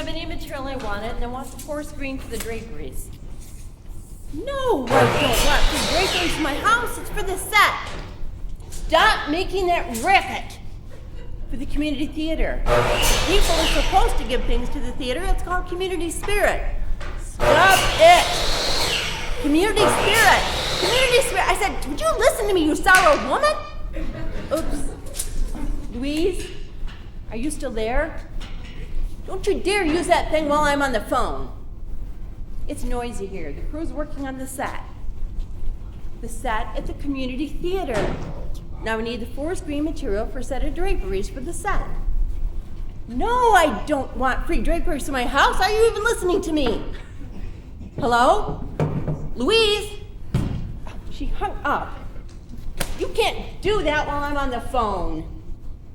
have any material I wanted, and I want the forest green for the draperies. No, I don't want the draperies for my house. It's for the set. Stop making that racket for the community theater. People are supposed to give things to the theater. It's called community spirit. Stop it. Community spirit. Community spirit. I said, would you listen to me, you sour woman? Oops. Louise, are you still there? Don't you dare use that thing while I'm on the phone. It's noisy here. The crew's working on the set. The set at the community theater. Now we need the forest green material for a set of draperies for the set. No, I don't want free draperies to my house. Are you even listening to me? Hello? Louise? She hung up. You can't do that while I'm on the phone.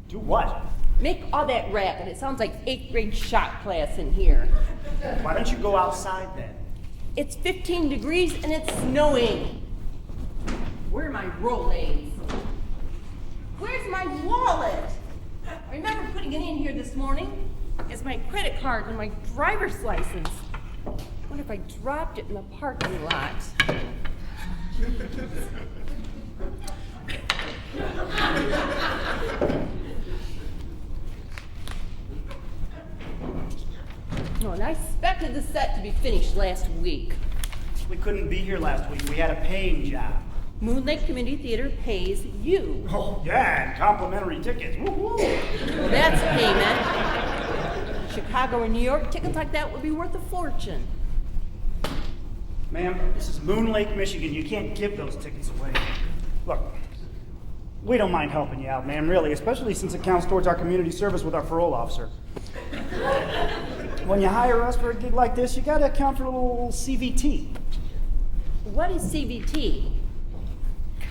Do what? Make all that racket. It sounds like 8th grade shop class in here. Why don't you go outside then? It's 15 degrees and it's snowing. Where are my rollings? Where's my wallet? I remember putting it in here this morning. It's my credit card and my driver's license. I wonder if I dropped it in the parking lot. Oh, and I expected the set to be finished last week. We couldn't be here last week. We had a paying job. Moon Lake Community Theater pays you. Oh, yeah, and complimentary tickets. Woo-hoo. Well, that's payment. Chicago or New York, tickets like that would be worth a fortune. Ma'am, this is Moon Lake, Michigan. You can't give those tickets away. Look, we don't mind helping you out, ma'am, really, especially since it counts towards our community service with our parole officer. When you hire us for a gig like this, you gotta account for a little CVT. What is CVT?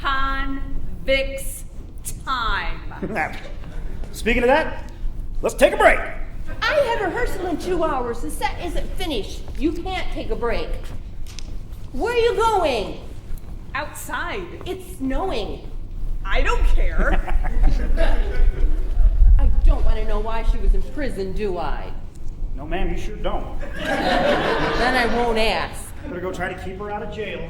Convicts time. Speaking of that, let's take a break. I have rehearsal in 2 hours. The set isn't finished. You can't take a break. Where are you going? Outside. It's snowing. I don't care. I don't want to know why she was in prison, do I? No, ma'am, you sure don't. Then I won't ask. Better go try to keep her out of jail.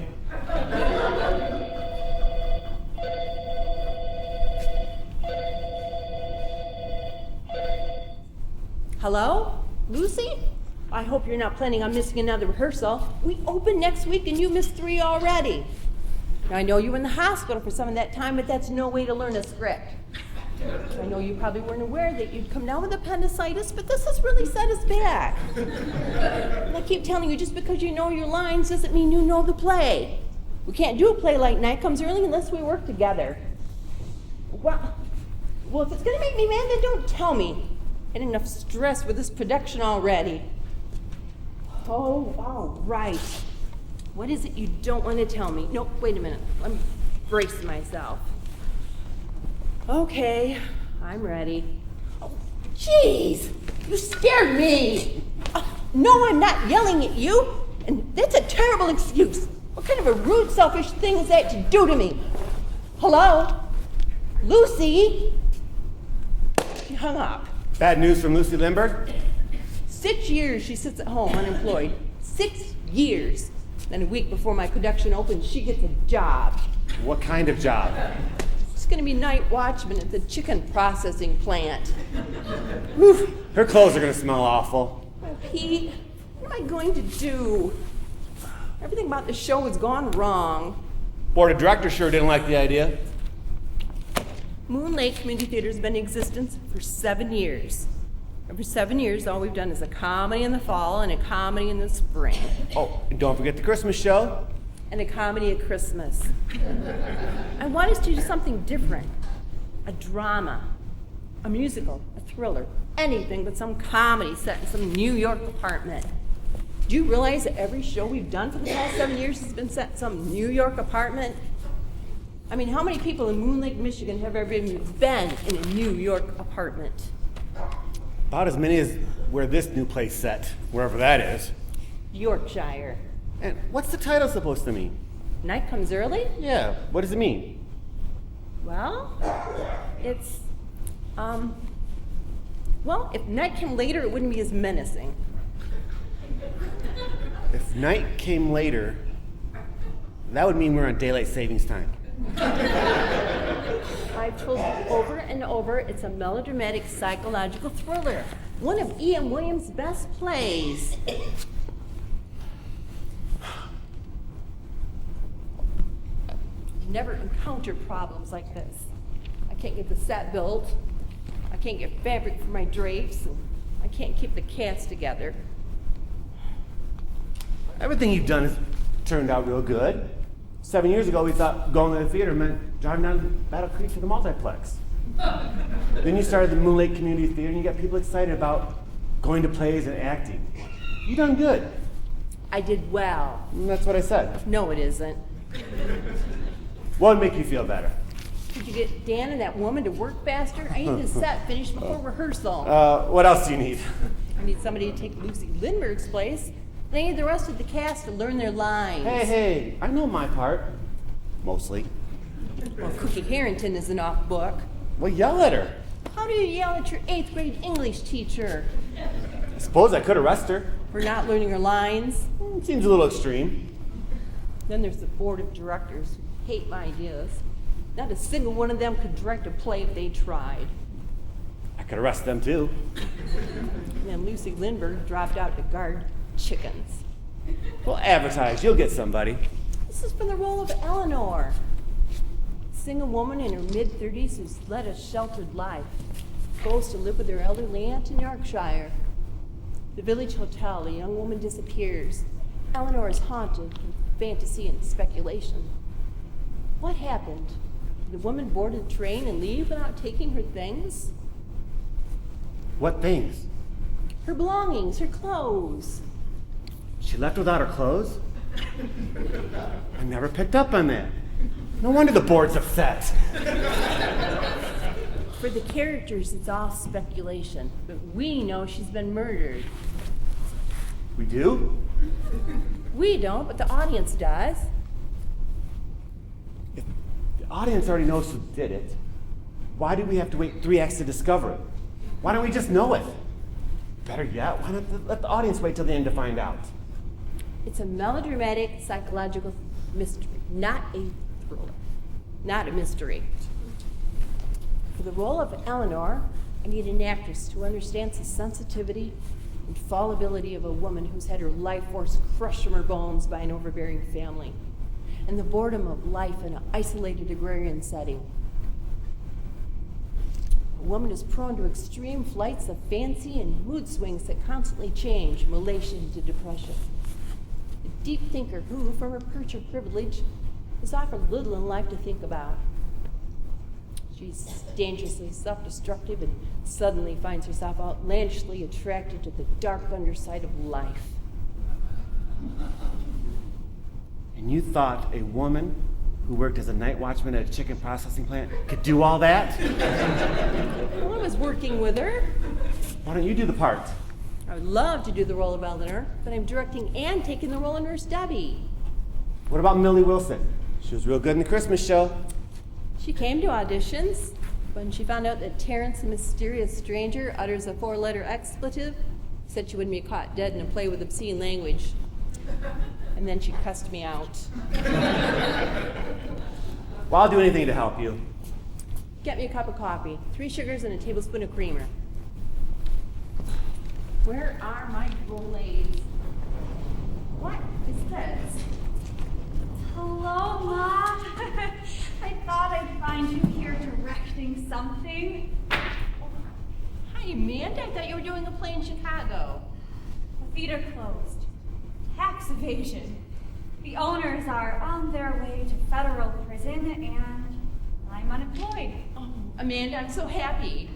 Hello? Lucy? I hope you're not planning on missing another rehearsal. We open next week and you missed 3 already. Now, I know you were in the hospital for some of that time, but that's no way to learn a script. I know you probably weren't aware that you'd come down with appendicitis, but this has really set us back. And I keep telling you, just because you know your lines doesn't mean you know the play. We can't do a play like Night Comes Early unless we work together. Well, if it's going to make me mad, then don't tell me. I had enough stress with this production already. Oh, all right. What is it you don't want to tell me? No, wait a minute. Let me brace myself. Okay, I'm ready. Oh, jeez, you scared me. No, I'm not yelling at you, and that's a terrible excuse. What kind of a rude, selfish thing is that to do to me? Hello? Lucy? She hung up. Bad news from Lucy Lindbergh? 6 years she sits at home unemployed. 6 years. Then a week before my production opens, she gets a job. What kind of job? She's going to be night watchman at the chicken processing plant. Whew. Her clothes are going to smell awful. Oh, Pete, what am I going to do? Everything about the show has gone wrong. Board of directors sure didn't like the idea. Moon Lake Community Theater has been in existence for 7 years. And for 7 years, all we've done is a comedy in the fall and a comedy in the spring. Oh, and don't forget the Christmas show. And a comedy at Christmas. I want us to do something different. A drama, a musical, a thriller, anything but some comedy set in some New York apartment. Do you realize that every show we've done for the past 7 years has been set in some New York apartment? I mean, how many people in Moon Lake, Michigan have ever been in a New York apartment? About as many as where this new play's set, wherever that is. Yorkshire. And what's the title supposed to mean? Night Comes Early? Yeah, what does it mean? Well, it's, well, if night came later, it wouldn't be as menacing. If night came later, that would mean we're on daylight savings time. I've told you over and over, it's a melodramatic psychological thriller. One of E.M. Williams' best plays. Never encountered problems like this. I can't get the set built. I can't get fabric for my drapes. And I can't keep the cast together. Everything you've done has turned out real good. 7 years ago, we thought going to the theater meant driving down to Battle Creek to the multiplex. Then you started the Moon Lake Community Theater, and you got people excited about going to plays and acting. You done good. I did well. And that's what I said. No, it isn't. What would make you feel better? Could you get Dan and that woman to work faster? I need the set finished before rehearsal. What else do you need? I need somebody to take Lucy Lindbergh's place. And I need the rest of the cast to learn their lines. Hey, I know my part. Mostly. Well, Cookie Harrington isn't off book. Well, yell at her. How do you yell at your 8th grade English teacher I suppose I could arrest her. for not learning her lines? Seems a little extreme. Then there's the board of directors who hate my ideas. Not a single one of them could direct a play if they tried. I could arrest them too. And then Lucy Lindbergh dropped out to guard chickens. Well, advertise. You'll get somebody. This is for the role of Eleanor. Single woman in her mid-30s who's led a sheltered life. Goes to live with her elderly aunt in Yorkshire. The village hotel, a young woman disappears. Eleanor is haunted with fantasy and speculation. What happened? Did the woman board the train and leave without taking her things? What things? Her belongings, her clothes. She left without her clothes? I never picked up on that. No wonder the board's upset. For the characters, it's all speculation, but we know she's been murdered. We do? We don't, but the audience does. If the audience already knows who did it, why do we have to wait 3 acts to discover it? Why don't we just know it? Better yet, why not let the audience wait till the end to find out? It's a melodramatic psychological mystery, not a thriller, not a mystery. For the role of Eleanor, I need an actress who understands the sensitivity and fallibility of a woman who's had her life force crushed from her bones by an overbearing family, and the boredom of life in an isolated agrarian setting. A woman is prone to extreme flights of fancy and mood swings that constantly change from elation to depression. A deep thinker who, from her perch of privilege, is offered little in life to think about. She's dangerously self-destructive and suddenly finds herself outlandishly attracted to the dark underside of life. And you thought a woman who worked as a night watchman at a chicken processing plant could do all that? Well, I was working with her. Why don't you do the part? I would love to do the role of Eleanor, but I'm directing and taking the role of Nurse Debbie. What about Millie Wilson? She was real good in the Christmas show. She came to auditions. When she found out that Terrence, the mysterious stranger, utters a 4-letter expletive, said she wouldn't be caught dead in a play with obscene language. And then she cussed me out. Well, I'll do anything to help you. Get me a cup of coffee, 3 sugars and a tablespoon of creamer. Where are my rolades? What is this? Hello, Mom. I thought I'd find you here directing something. Hi, Amanda. I thought you were doing a play in Chicago. The theater closed. Tax evasion. The owners are on their way to federal prison, and I'm unemployed. Oh, Amanda, I'm so happy.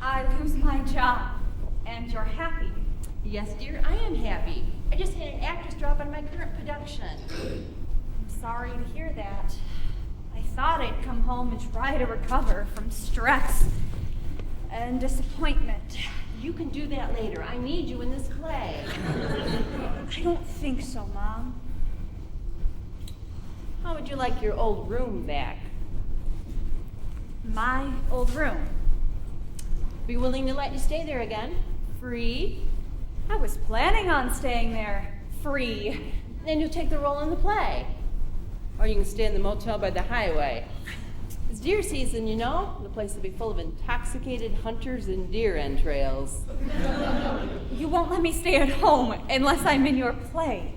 I lose my job, and you're happy. Yes, dear, I am happy. I just had an actress drop on my current production. I'm sorry to hear that. I thought I'd come home and try to recover from stress and disappointment. You can do that later. I need you in this play. I don't think so, Mom. How would you like your old room back? My old room. Be willing to let you stay there again? Free? I was planning on staying there, free. Then you'll take the role in the play. Or you can stay in the motel by the highway. It's deer season, you know. The place will be full of intoxicated hunters and deer entrails. You won't let me stay at home unless I'm in your play.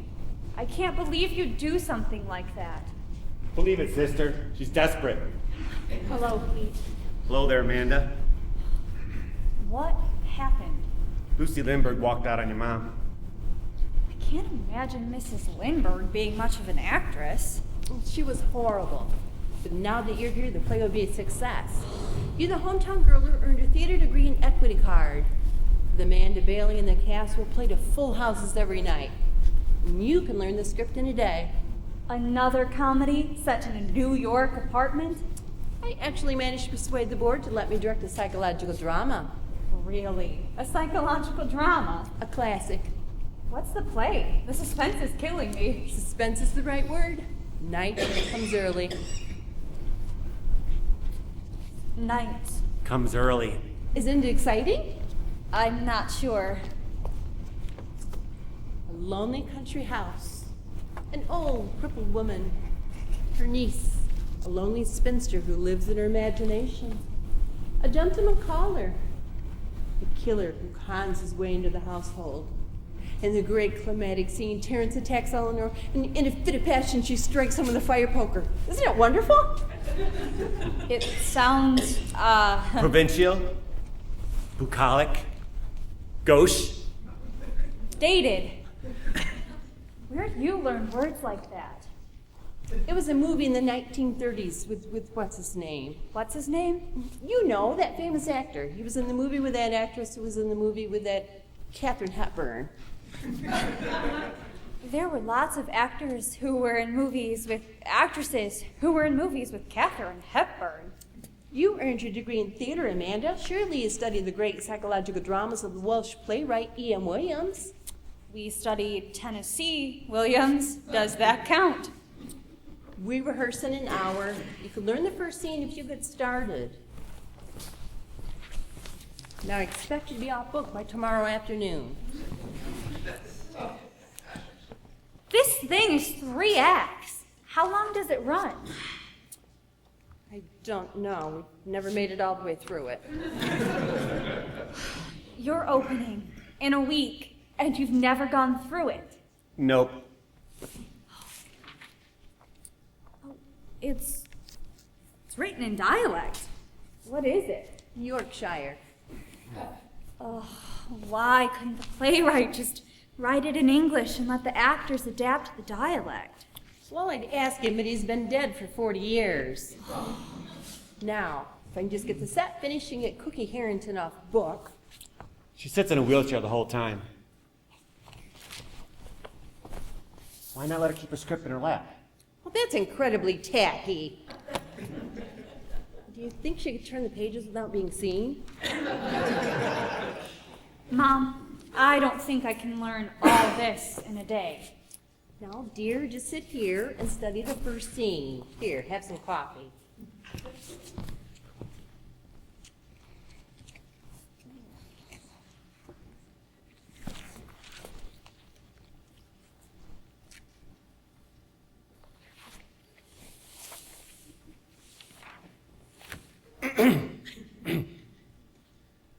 I can't believe you'd do something like that. Believe it, sister. She's desperate. Hello, Pete. Hello there, Amanda. What happened? Lucy Lindbergh walked out on your mom. I can't imagine Mrs. Lindbergh being much of an actress. She was horrible. But now that you're here, the play will be a success. You're the hometown girl who earned a theater degree and equity card. The Amanda Bailey and the cast will play to full houses every night. And you can learn the script in a day. Another comedy set in a New York apartment? I actually managed to persuade the board to let me direct a psychological drama. Really? A psychological drama? A classic. What's the play? The suspense is killing me. Suspense is the right word. Night comes early. Night. Comes early. Isn't it exciting? I'm not sure. A lonely country house. An old, crippled woman. Her niece. A lonely spinster who lives in her imagination. A gentleman caller. A killer who cons his way into the household. In the great climatic scene, Terence attacks Eleanor, and in a fit of passion, she strikes him with a fire poker. Isn't it wonderful? It sounds, Provincial. Bucolic. Gauche. dated. Where'd you learn words like that? It was a movie in the 1930s with what's his name? What's his name? You know, that famous actor. He was in the movie with that actress who was in the movie with that Katharine Hepburn. There were lots of actors who were in movies with actresses who were in movies with Katharine Hepburn. You earned your degree in theater, Amanda. Surely you studied the great psychological dramas of the Welsh playwright E.M. Williams. We studied Tennessee Williams. Does that count? We rehearse in an hour. You could learn the first scene if you get started. Now I expect you to be off book by tomorrow afternoon. This thing is 3 acts. How long does it run? I don't know. We've never made it all the way through it. You're opening in a week, and you've never gone through it. Nope. Oh, it's written in dialect. What is it? Yorkshire. Why couldn't the playwright just write it in English and let the actors adapt the dialect? Well, I'd ask him, but he's been dead for 40 years. Now, if I can just get the set finished and get Cookie Harrington off book. She sits in a wheelchair the whole time. Why not let her keep her script in her lap? Well, that's incredibly tacky. Do you think she could turn the pages without being seen? Mom, I don't think I can learn all this in a day. Now, dear, just sit here and study the first scene. Here, have some coffee.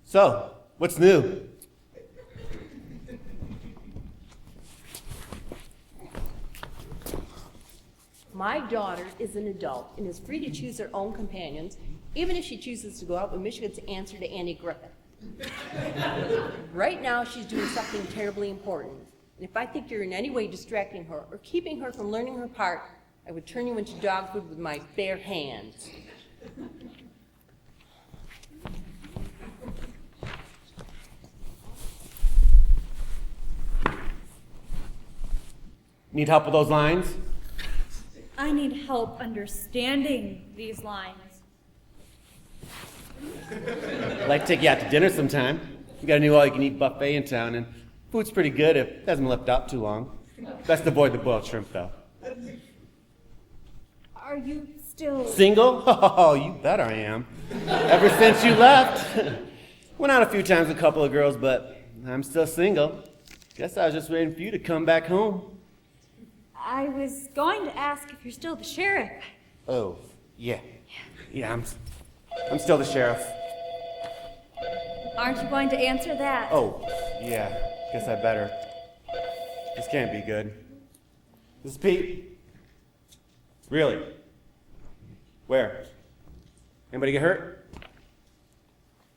So, what's new? My daughter is an adult and is free to choose her own companions, even if she chooses to go out with Michigan's answer to Andy Griffith. Right now, she's doing something terribly important. And if I think you're in any way distracting her or keeping her from learning her part, I would turn you into dog food with my bare hands. Need help with those lines? I need help understanding these lines. I'd like to take you out to dinner sometime. We got a new all-you-can-eat buffet in town, and food's pretty good if it hasn't been left out too long. Best avoid the boiled shrimp, though. Are you still... Single? Oh, you bet I am. Ever since you left. Went out a few times with a couple of girls, but I'm still single. Guess I was just waiting for you to come back home. I was going to ask if you're still the sheriff. Oh, yeah. Yeah, I'm still the sheriff. Aren't you going to answer that? Oh, yeah. Guess I better. This can't be good. This is Pete. Really? Where? Anybody get hurt?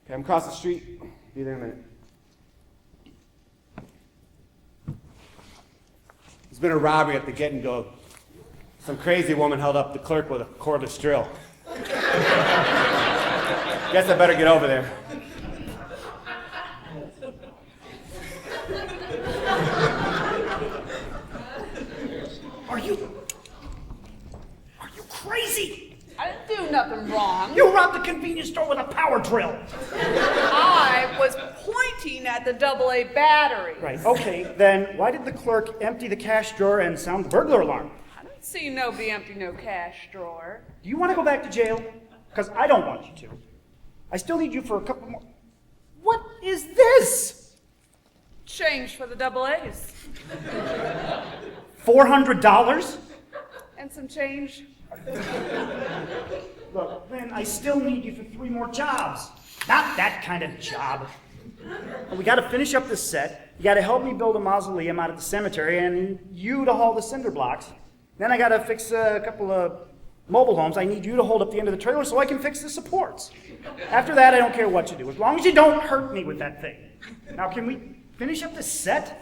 Okay, I'm across the street. Be there in a minute. There's been a robbery at the Get and Go. Some crazy woman held up the clerk with a cordless drill. Guess I better get over there. Are you crazy? I didn't do nothing wrong. You robbed a convenience store with a power drill. I was pointing at the AA battery. Right, okay, then why did the clerk empty the cash drawer and sound the burglar alarm? I don't see no be empty no cash drawer. Do you want to go back to jail? Because I don't want you to. I still need you for a couple more. What is this? Change for the AAs. $400? And some change. Look, then I still need you for 3 more jobs. Not that kind of job. We got to finish up this set. You got to help me build a mausoleum out at the cemetery, and you to haul the cinder blocks. Then I got to fix a couple of mobile homes. I need you to hold up the end of the trailer so I can fix the supports. After that, I don't care what you do, as long as you don't hurt me with that thing. Now, can we finish up this set?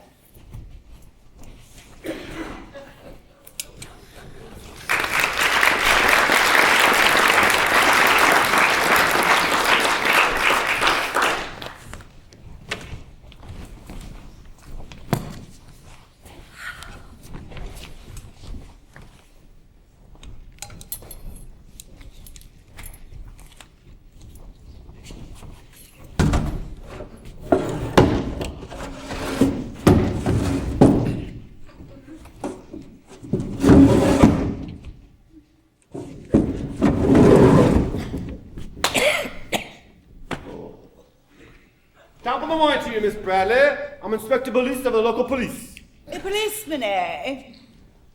Top of the morning to you, Miss Bradley. I'm Inspector Police of the local police. A policeman, eh?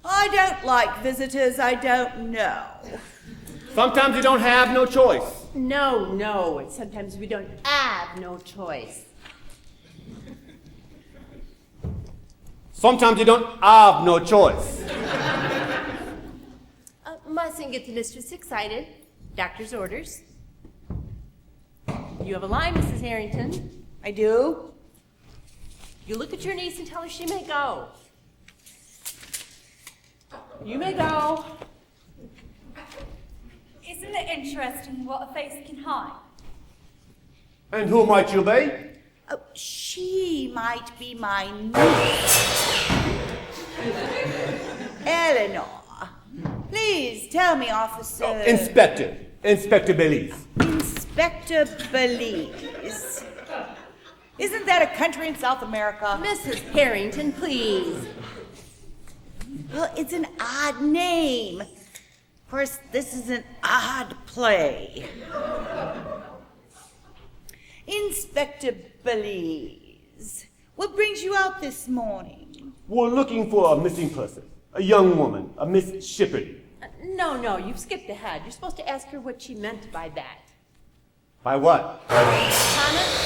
I don't like visitors I don't know. Sometimes you don't have no choice. No, and sometimes we don't have no choice. Sometimes you don't have no choice. Mustn't get the mistress excited. Doctor's orders. You have a line, Mrs. Harrington. I do? You look at your niece and tell her she may go. You may go. Isn't it interesting what a face can hide? And who might you be? Oh, she might be my niece. Eleanor. Please tell me, Officer. Oh, Inspector Belize. Inspector Belize. Isn't that a country in South America? Mrs. Harrington, please. Well, it's an odd name. Of course, this is an odd play. Inspector Belize, what brings you out this morning? We're looking for a missing person. A young woman, a Miss Shipperdy. No, you've skipped ahead. You're supposed to ask her what she meant by that. By what? Hannah?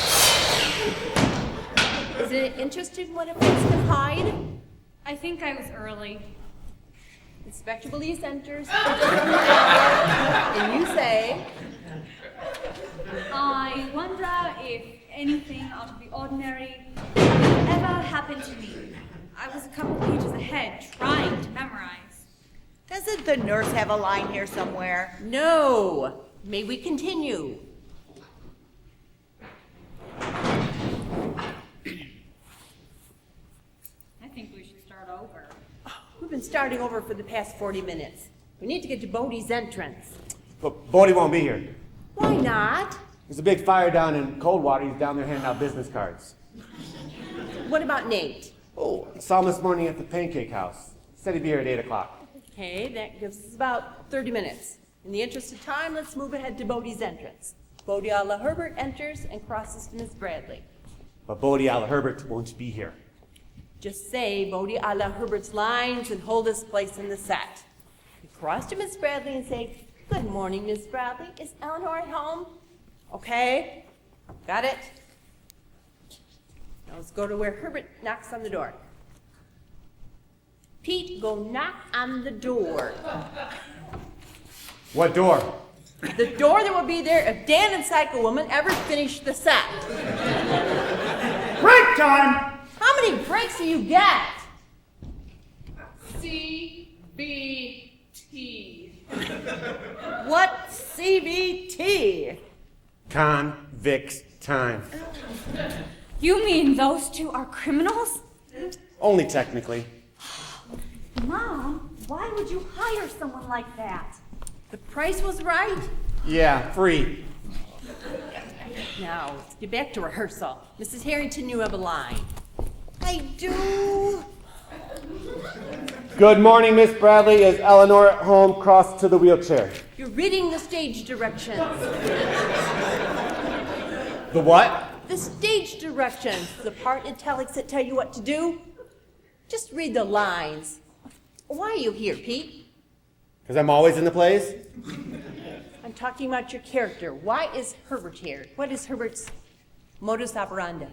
Is it interesting what a face can hide? I think I was early. Inspector Belize enters, and you say, I wonder if anything out of the ordinary ever happened to me. I was a couple pages ahead, trying to memorize. Doesn't the nurse have a line here somewhere? no. May we continue? I think we should start over. We've been starting over for the past 40 minutes. We need to get to Bodie's entrance. But Bodie won't be here. Why not? There's a big fire down in Coldwater. He's down there handing out business cards. What about Nate? Oh, I saw him this morning at the Pancake House. Said he'd be here at 8 o'clock. Okay, that gives us about 30 minutes. In the interest of time, let's move ahead to Bodie's entrance. Bodie a la Herbert enters and crosses to Miss Bradley. But Bodie a la Herbert won't be here. Just say Bodie a la Herbert's lines and hold his place in the set. You cross to Miss Bradley and say, "Good morning, Miss Bradley. Is Eleanor at home?" Okay? Got it? Now let's go to where Herbert knocks on the door. Pete, go knock on the door. What door? The door that will be there if Dan and Psycho Woman ever finish the set. Break time! How many breaks do you get? CBT. What's CBT? Convicts time. You mean those two are criminals? Only technically. Mom, why would you hire someone like that? The price was right. Yeah, free. Now, let's get back to rehearsal. Mrs. Harrington, you have a line. I do. Good morning, Miss Bradley. Is Eleanor at home? Cross to the wheelchair. You're reading the stage directions. The what? The stage directions, the part in italics that tell you what to do. Just read the lines. Why are you here, Pete? Because I'm always in the plays. I'm talking about your character. Why is Herbert here? What is Herbert's modus operandi?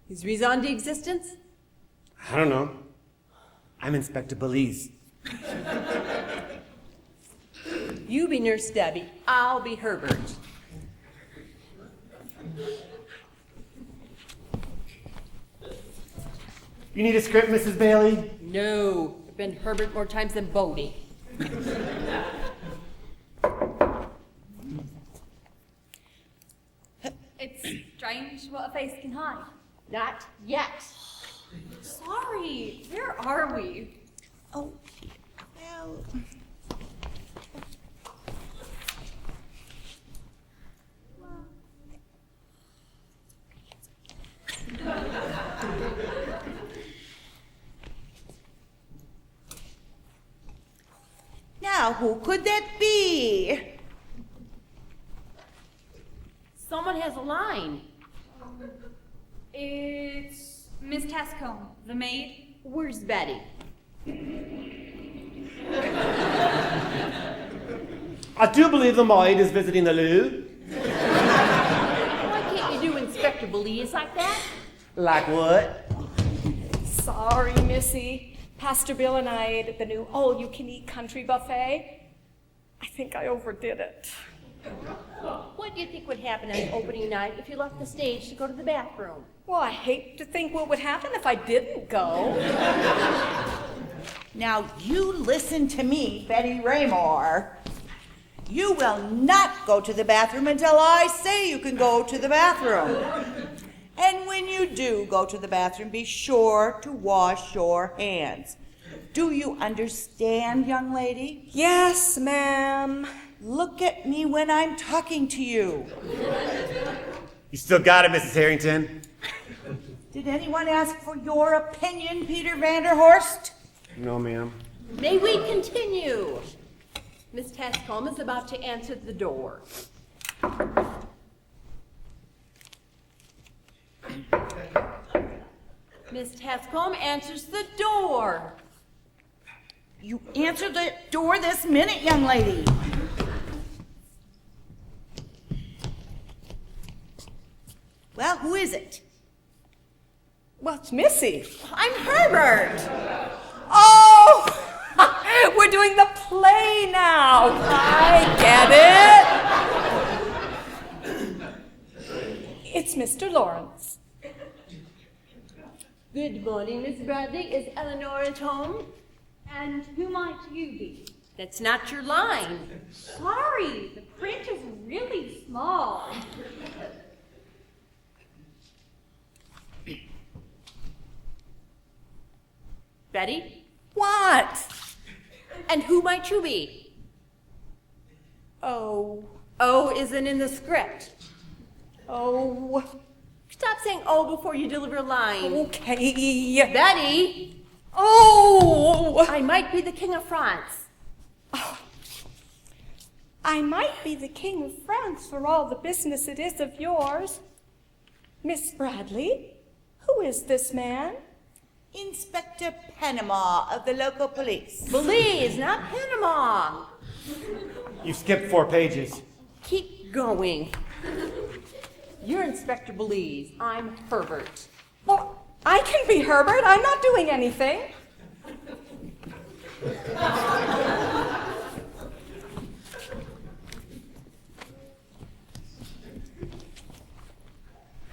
His raison d'existence? I don't know. I'm Inspector Belize. You be Nurse Debbie. I'll be Herbert. You need a script, Mrs. Bailey? No, I've been Herbert more times than Bodie. It's strange what a face can hide. Not yet. Sorry, where are we? Oh, well. Now, who could that be? Someone has a line. It's Miss Tascombe, the maid. Where's Betty? I do believe the maid is visiting the loo. Why can't you do Inspector Belize like that? Like what? Sorry, Missy. Pastor Bill and I ate at the new all-you-can-eat country buffet. I think I overdid it. What do you think would happen on opening night if you left the stage to go to the bathroom? Well, I hate to think what would happen if I didn't go. Now, you listen to me, Betty Raymore. You will not go to the bathroom until I say you can go to the bathroom. And when you do go to the bathroom, be sure to wash your hands. Do you understand, young lady? Yes, ma'am. Look at me when I'm talking to you. You still got it, Mrs. Harrington? Did anyone ask for your opinion, Peter Vanderhorst? No, ma'am. May we continue? Miss Tascombe is about to answer the door. Miss Tascombe answers the door. You answer the door this minute, young lady. Well, who is it? Well, it's Missy. I'm Herbert. Oh! We're doing the play now. I get it. It's Mr. Lawrence. Good morning, Miss Bradley. Is Eleanor at home? And who might you be? That's not your line. Sorry, the print is really small. Betty? What? And who might you be? Oh. O isn't in the script. Oh. Stop saying O before you deliver a line. Okay. Betty, Oh. I might be the King of France. I might be the King of France for all the business it is of yours. Miss Bradley, who is this man? Inspector Panama of the local police. Belize, not Panama. You skipped 4 pages. Keep going. You're Inspector Belize. I'm Herbert. Well, I can be Herbert. I'm not doing anything.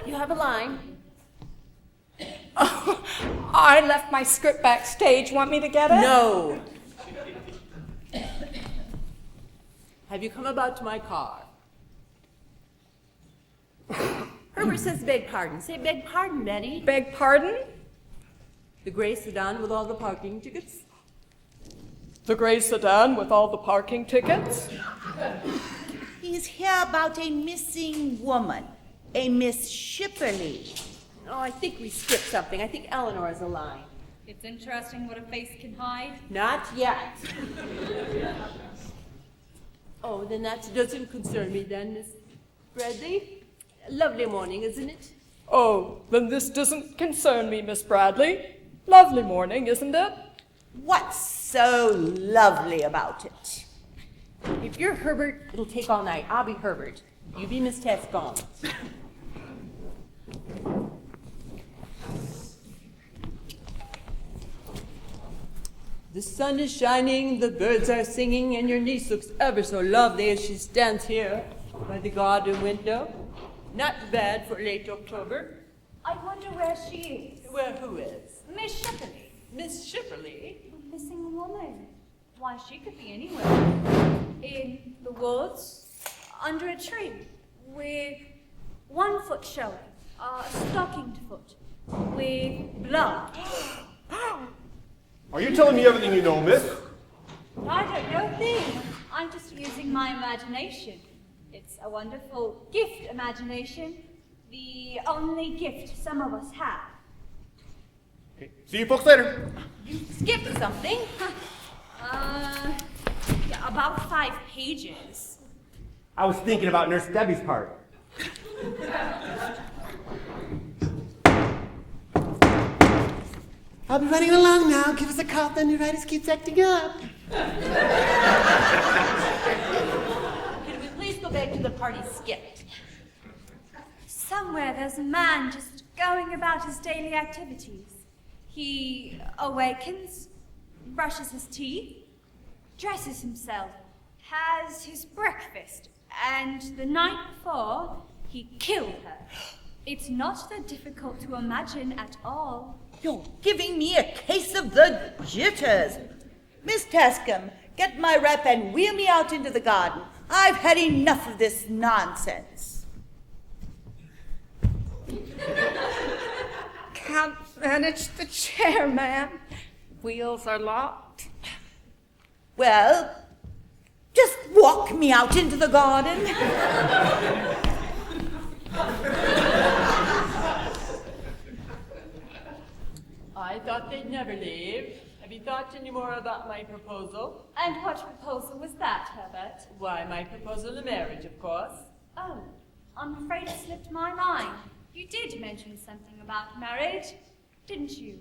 You have a line. Oh, I left my script backstage. Want me to get it? No. Have you come about to my car? Herbert says beg pardon. Say beg pardon, Betty. Beg pardon? The gray sedan with all the parking tickets? The gray sedan with all the parking tickets? He's here about a missing woman, a Miss Shipperly. Oh, I think we skipped something. I think Eleanor is a line. It's interesting what a face can hide. Not yet. Oh, then that doesn't concern me then, Miss Bradley. Lovely morning, isn't it? Oh, then this doesn't concern me, Miss Bradley. Lovely morning, isn't it? What's so lovely about it? If you're Herbert, it'll take all night. I'll be Herbert. You be Miss Tascone. The sun is shining, the birds are singing, and your niece looks ever so lovely as she stands here by the garden window. Not bad for late October. I wonder where she is. Well, who is? Miss Shipperly. Miss Shipperly. A missing woman. Why, she could be anywhere. In the woods, under a tree, with one foot showing, a stockinged foot, with blood. Are you telling me everything you know, miss? I don't know a thing. I'm just using my imagination. It's a wonderful gift, imagination. The only gift some of us have. Okay. See you folks later. You skipped something. Yeah, about 5 pages. I was thinking about Nurse Debbie's part. I'll be running along now. Give us a call if the neuritis keeps acting up. Could we please go back to the party skipped? Somewhere there's a man just going about his daily activities. He awakens, brushes his teeth, dresses himself, has his breakfast, and the night before, he killed her. It's not that difficult to imagine at all. You're giving me a case of the jitters. Miss Tascombe, get my wrap and wheel me out into the garden. I've had enough of this nonsense. Can't manage the chair, ma'am. Wheels are locked. Well, just walk me out into the garden. I thought they'd never leave. Have you thought any more about my proposal? And what proposal was that, Herbert? Why, my proposal of marriage, of course. Oh, I'm afraid it slipped my mind. You did mention something about marriage, didn't you?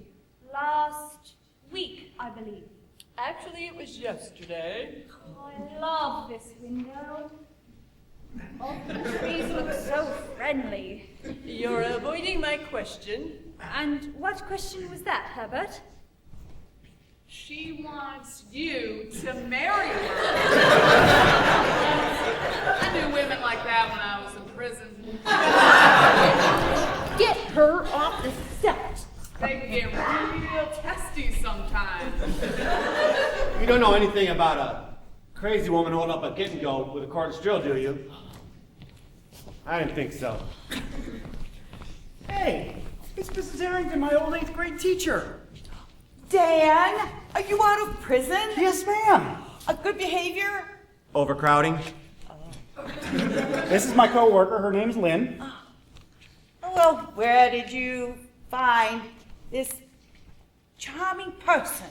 Last week, I believe. Actually, it was yesterday. I love this window. All the trees look so friendly. You're avoiding my question. And what question was that, Herbert? She wants you to marry her. I knew women like that when I was in prison. Get her off the set. They can get real testy sometimes. You don't know anything about a crazy woman holding up a kitten goat with a cordless drill, do you? I didn't think so. Hey, it's Mrs. Harrington, my old 8th grade teacher. Dan, are you out of prison? Yes, ma'am. A good behavior? Overcrowding? This is my coworker. Her name's Lynn. Well, where did you find this charming person?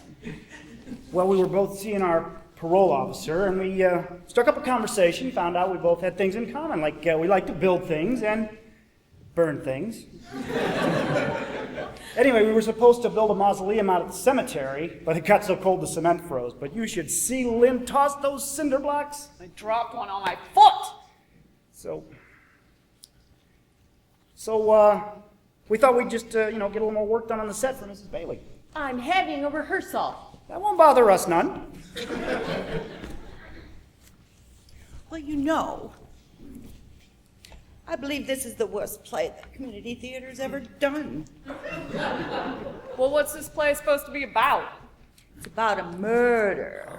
Well, we were both seeing our parole officer, and we struck up a conversation, found out we both had things in common, like we like to build things and burn things. Anyway, we were supposed to build a mausoleum out at the cemetery, but it got so cold the cement froze. But you should see Lynn toss those cinder blocks. I dropped one on my foot. So we thought we'd just, get a little more work done on the set for Mrs. Bailey. I'm having a rehearsal. That won't bother us none. Well, I believe this is the worst play that community theater's ever done. Well, what's this play supposed to be about? It's about a murder.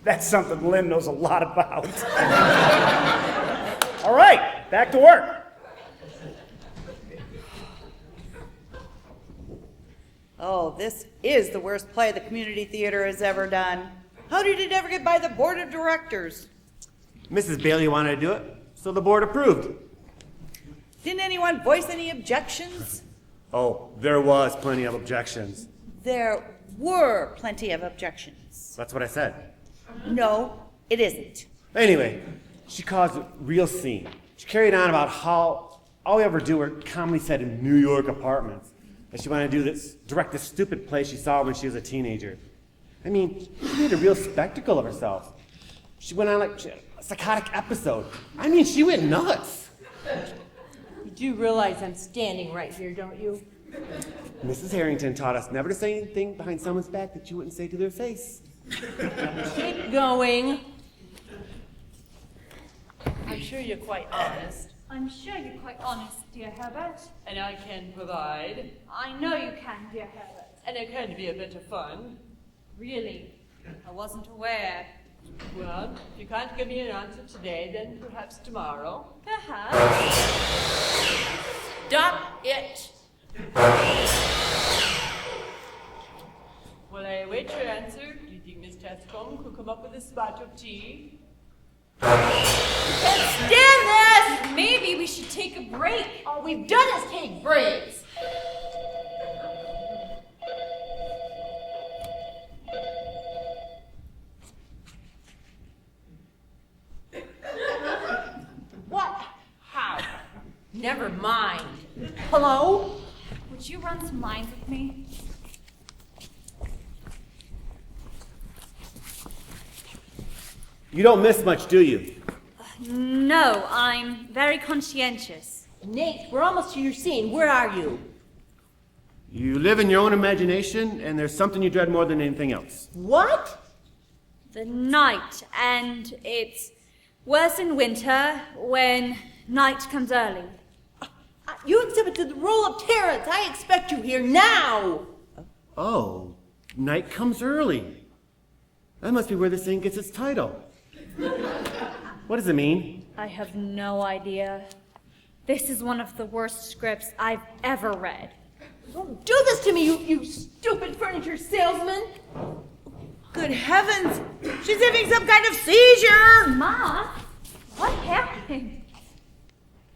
That's something Lynn knows a lot about. All right, back to work. Oh, this is the worst play the community theater has ever done. How did it ever get by the board of directors? Mrs. Bailey wanted to do it, so the board approved. Didn't anyone voice any objections? Oh, there was plenty of objections. There were plenty of objections. That's what I said. No, it isn't. Anyway, she caused a real scene. She carried on about how all we ever do were comedy set in New York apartments. And she wanted to direct this stupid play she saw when she was a teenager. I mean, she made a real spectacle of herself. She went on like a psychotic episode. I mean, she went nuts. You do realize I'm standing right here, don't you? Mrs. Harrington taught us never to say anything behind someone's back that you wouldn't say to their face. Keep going. I'm sure you're quite honest. I'm sure you're quite honest, dear Herbert. And I can provide. I know you can, dear Herbert. And it can be a bit of fun. Really? I wasn't aware. Well, if you can't give me an answer today, then perhaps tomorrow. Perhaps. Stop it! While I await your answer, do you think Miss Tascombe could come up with a spot of tea? Can't stand this! Maybe we should take a break. All we've done is take breaks. What? How? Never mind. Hello? Would you run some lines with me? You don't miss much, do you? No, I'm very conscientious. Nate, we're almost to your scene. Where are you? You live in your own imagination, and there's something you dread more than anything else. What? The night, and it's worse in winter when night comes early. You exhibited the role of Terrence. I expect you here now. Oh, night comes early. That must be where this thing gets its title. What does it mean? I have no idea. This is one of the worst scripts I've ever read. Don't do this to me, you stupid furniture salesman. Good heavens! She's having some kind of seizure! Ma, what happened?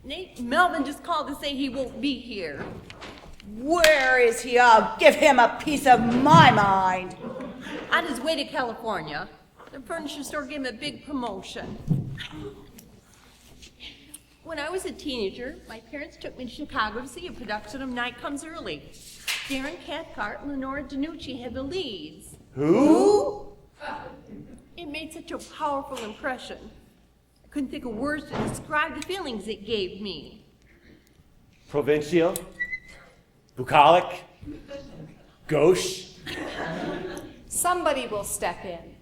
Nate, Melvin just called to say he won't be here. Where is he? I'll give him a piece of my mind. On his way to California, the furniture store gave him a big promotion. When I was a teenager, my parents took me to Chicago to see a production of Night Comes Early. Darren Cathcart and Lenora DiNucci had the leads. Who? It made such a powerful impression. I couldn't think of words to describe the feelings it gave me. Provincial? Bucolic? Gauche? Somebody will step in.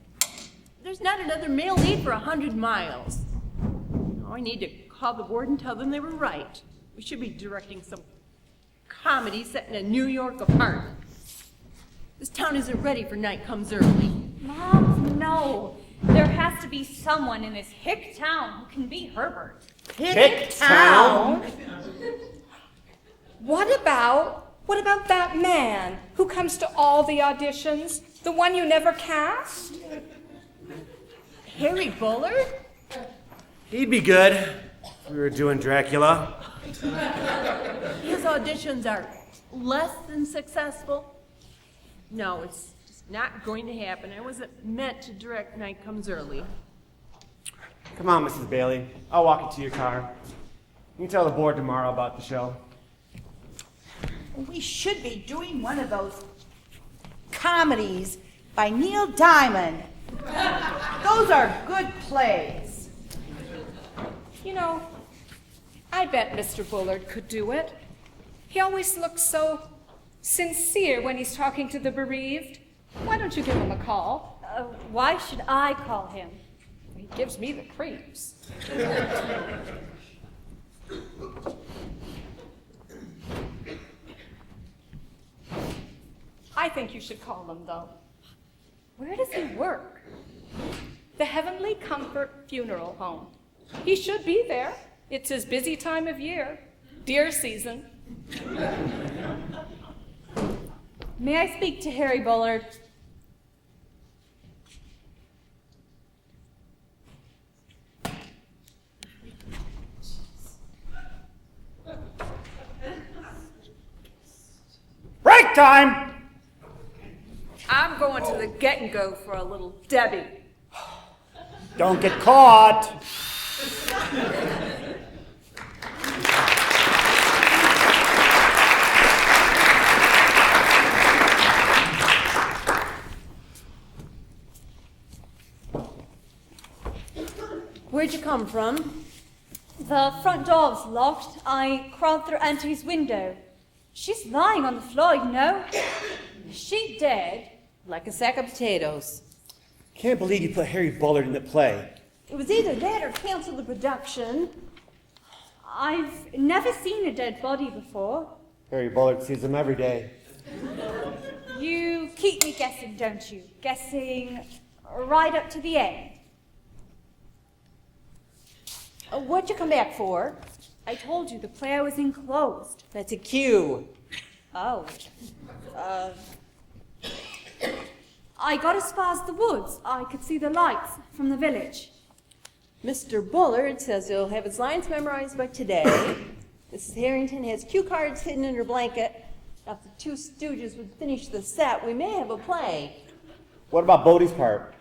There's not another male lead for 100 miles. Now I need to call the board and tell them they were right. We should be directing some comedy set in a New York apartment. This town isn't ready for Night Comes Early. Mom, no. There has to be someone in this hick town who can be Herbert. Hick town? What about that man who comes to all the auditions? The one you never cast? Harry Bullard? He'd be good if we were doing Dracula. His auditions are less than successful. No, it's just not going to happen. I wasn't meant to direct Night Comes Early. Come on, Mrs. Bailey. I'll walk you to your car. You can tell the board tomorrow about the show. We should be doing one of those comedies by Neil Diamond. Those are good plays. You know, I bet Mr. Bullard could do it. He always looks so sincere when he's talking to the bereaved. Why don't you give him a call? Why should I call him? He gives me the creeps. I think you should call him, though. Where does he work? The Heavenly Comfort Funeral Home. He should be there. It's his busy time of year. Deer season. May I speak to Harry Bullard? Break time! I'm going to the get and go for a little Debbie. Don't get caught. Where'd you come from? The front door was locked. I crawled through Auntie's window. She's lying on the floor, you know. Is she dead? Like a sack of potatoes. Can't believe you put Harry Bullard in the play. It was either that or cancel the production. I've never seen a dead body before. Harry Bullard sees them every day. You keep me guessing, don't you? Guessing right up to the end. What'd you come back for? I told you the play was enclosed. That's a cue. Oh. I got as far as the woods. I could see the lights from the village. Mr. Bullard says he'll have his lines memorized by today. Mrs. Harrington has cue cards hidden in her blanket. If the two Stooges would finish the set, we may have a play. What about Bodie's part?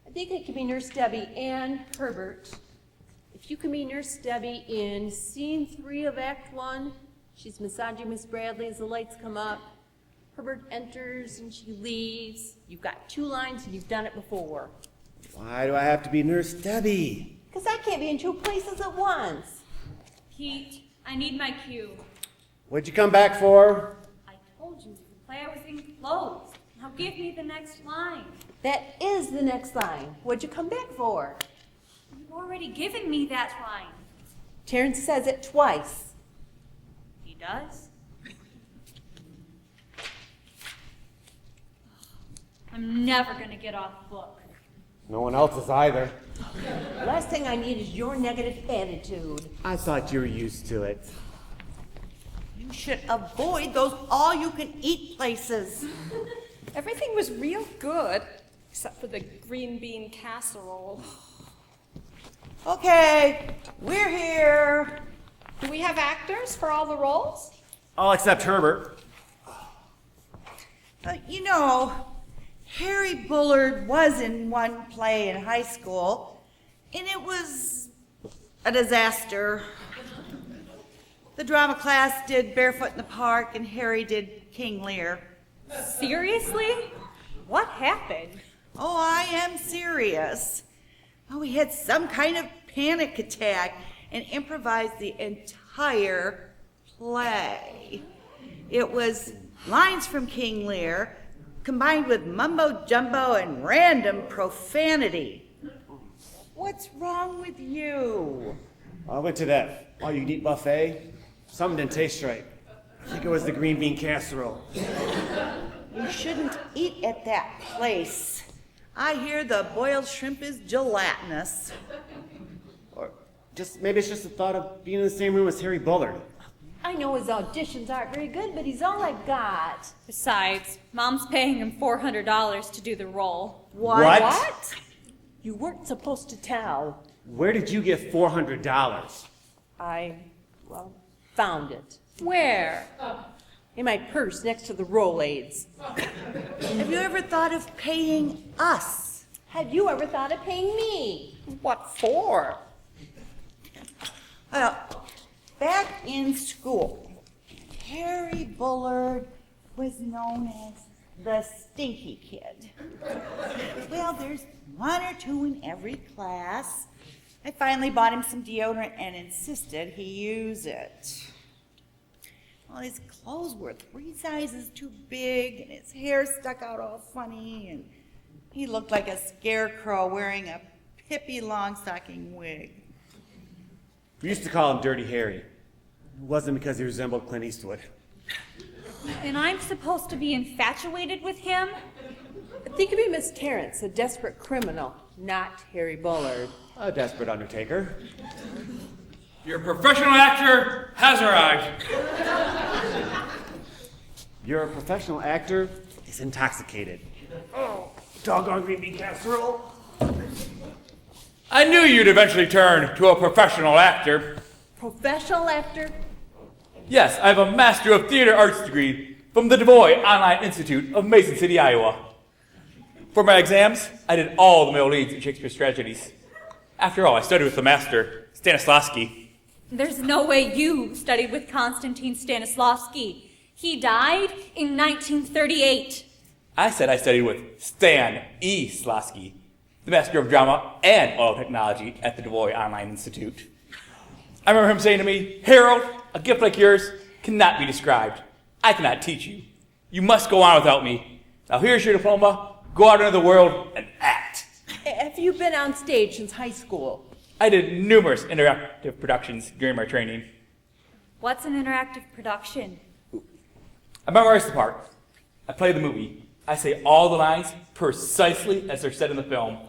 I think it could be Nurse Debbie and Herbert. If you can be Nurse Debbie in scene 3 of Act 1, she's massaging Miss Bradley as the lights come up. Herbert enters and she leaves. You've got 2 lines and you've done it before. Why do I have to be Nurse Debbie? Because I can't be in 2 places at once. Pete, I need my cue. What'd you come back for? I told you the play was enclosed. Now give me the next line. That is the next line. What'd you come back for? You've already given me that line. Terrence says it twice. He does? I'm never going to get off the book. No one else is either. The last thing I need is your negative attitude. I thought you were used to it. You should avoid those all-you-can-eat places. Everything was real good, except for the green bean casserole. Okay, we're here. Do we have actors for all the roles? All except Herbert. You know, Harry Bullard was in one play in high school, and it was a disaster. The drama class did Barefoot in the Park, and Harry did King Lear. Seriously? What happened? Oh, I am serious. Oh, he had some kind of panic attack and improvised the entire play. It was lines from King Lear combined with mumbo jumbo and random profanity. What's wrong with you? I went to that all-you-can-eat buffet. Something didn't taste right. I think it was the green bean casserole. You shouldn't eat at that place. I hear the boiled shrimp is gelatinous. Or maybe it's just the thought of being in the same room as Harry Bullard. I know his auditions aren't very good, but he's all I've got. Besides, Mom's paying him $400 to do the role. What? You weren't supposed to tell. Where did you get $400? I, found it. Where? In my purse next to the Rolaids. Have you ever thought of paying us? Have you ever thought of paying me? What for? Well, back in school, Harry Bullard was known as the stinky kid. Well, there's one or two in every class. I finally bought him some deodorant and insisted he use it. Well, his clothes were 3 sizes too big, and his hair stuck out all funny, and he looked like a scarecrow wearing a Pippi Longstocking wig. We used to call him Dirty Harry. It wasn't because he resembled Clint Eastwood. And I'm supposed to be infatuated with him? Think of him as Terrence, a desperate criminal, not Harry Bullard. A desperate undertaker. Your professional actor has arrived. Your professional actor is intoxicated. Oh, doggone green bean casserole. I knew you'd eventually turn to a professional actor. Professional actor? Yes, I have a Master of Theater Arts degree from the DuBois Online Institute of Mason City, Iowa. For my exams, I did all the male leads in Shakespeare's tragedies. After all, I studied with the master, Stanislavski. There's no way you studied with Konstantin Stanislavski. He died in 1938. I said I studied with Stan E. Slavsky, the Master of Drama and Oil Technology at the DuBois Online Institute. I remember him saying to me, "Harold, a gift like yours cannot be described. I cannot teach you. You must go on without me. Now here's your diploma. Go out into the world and act." Have you been on stage since high school? I did numerous interactive productions during my training. What's an interactive production? I memorized the part. I play the movie. I say all the lines precisely as they're said in the film.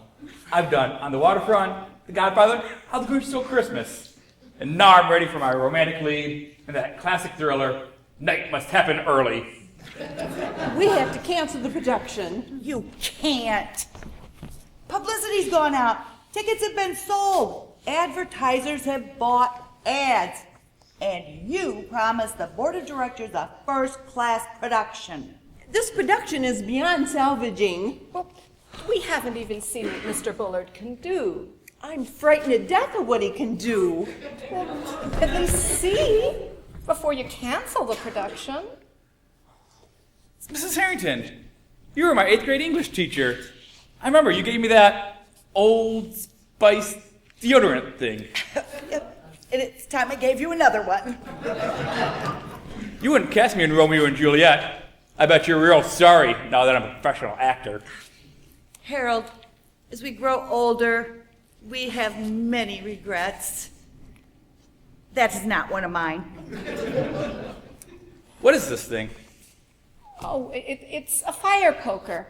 I've done On the Waterfront, The Godfather, How the Grinch Stole Christmas. And now I'm ready for my romantic lead in that classic thriller, Night Must Happen Early. We have to cancel the production. You can't. Publicity's gone out. Tickets have been sold. Advertisers have bought ads. And you promised the board of directors a first-class production. This production is beyond salvaging. Well, we haven't even seen what Mr. Bullard can do. I'm frightened to death of what he can do. At least see before you cancel the production. Mrs. Harrington, you were my 8th grade English teacher. I remember you gave me that Old Spice deodorant thing. And it's time I gave you another one. You wouldn't cast me in Romeo and Juliet. I bet you're real sorry now that I'm a professional actor. Harold, as we grow older, we have many regrets. That is not one of mine. What is this thing? Oh, it's a fire poker.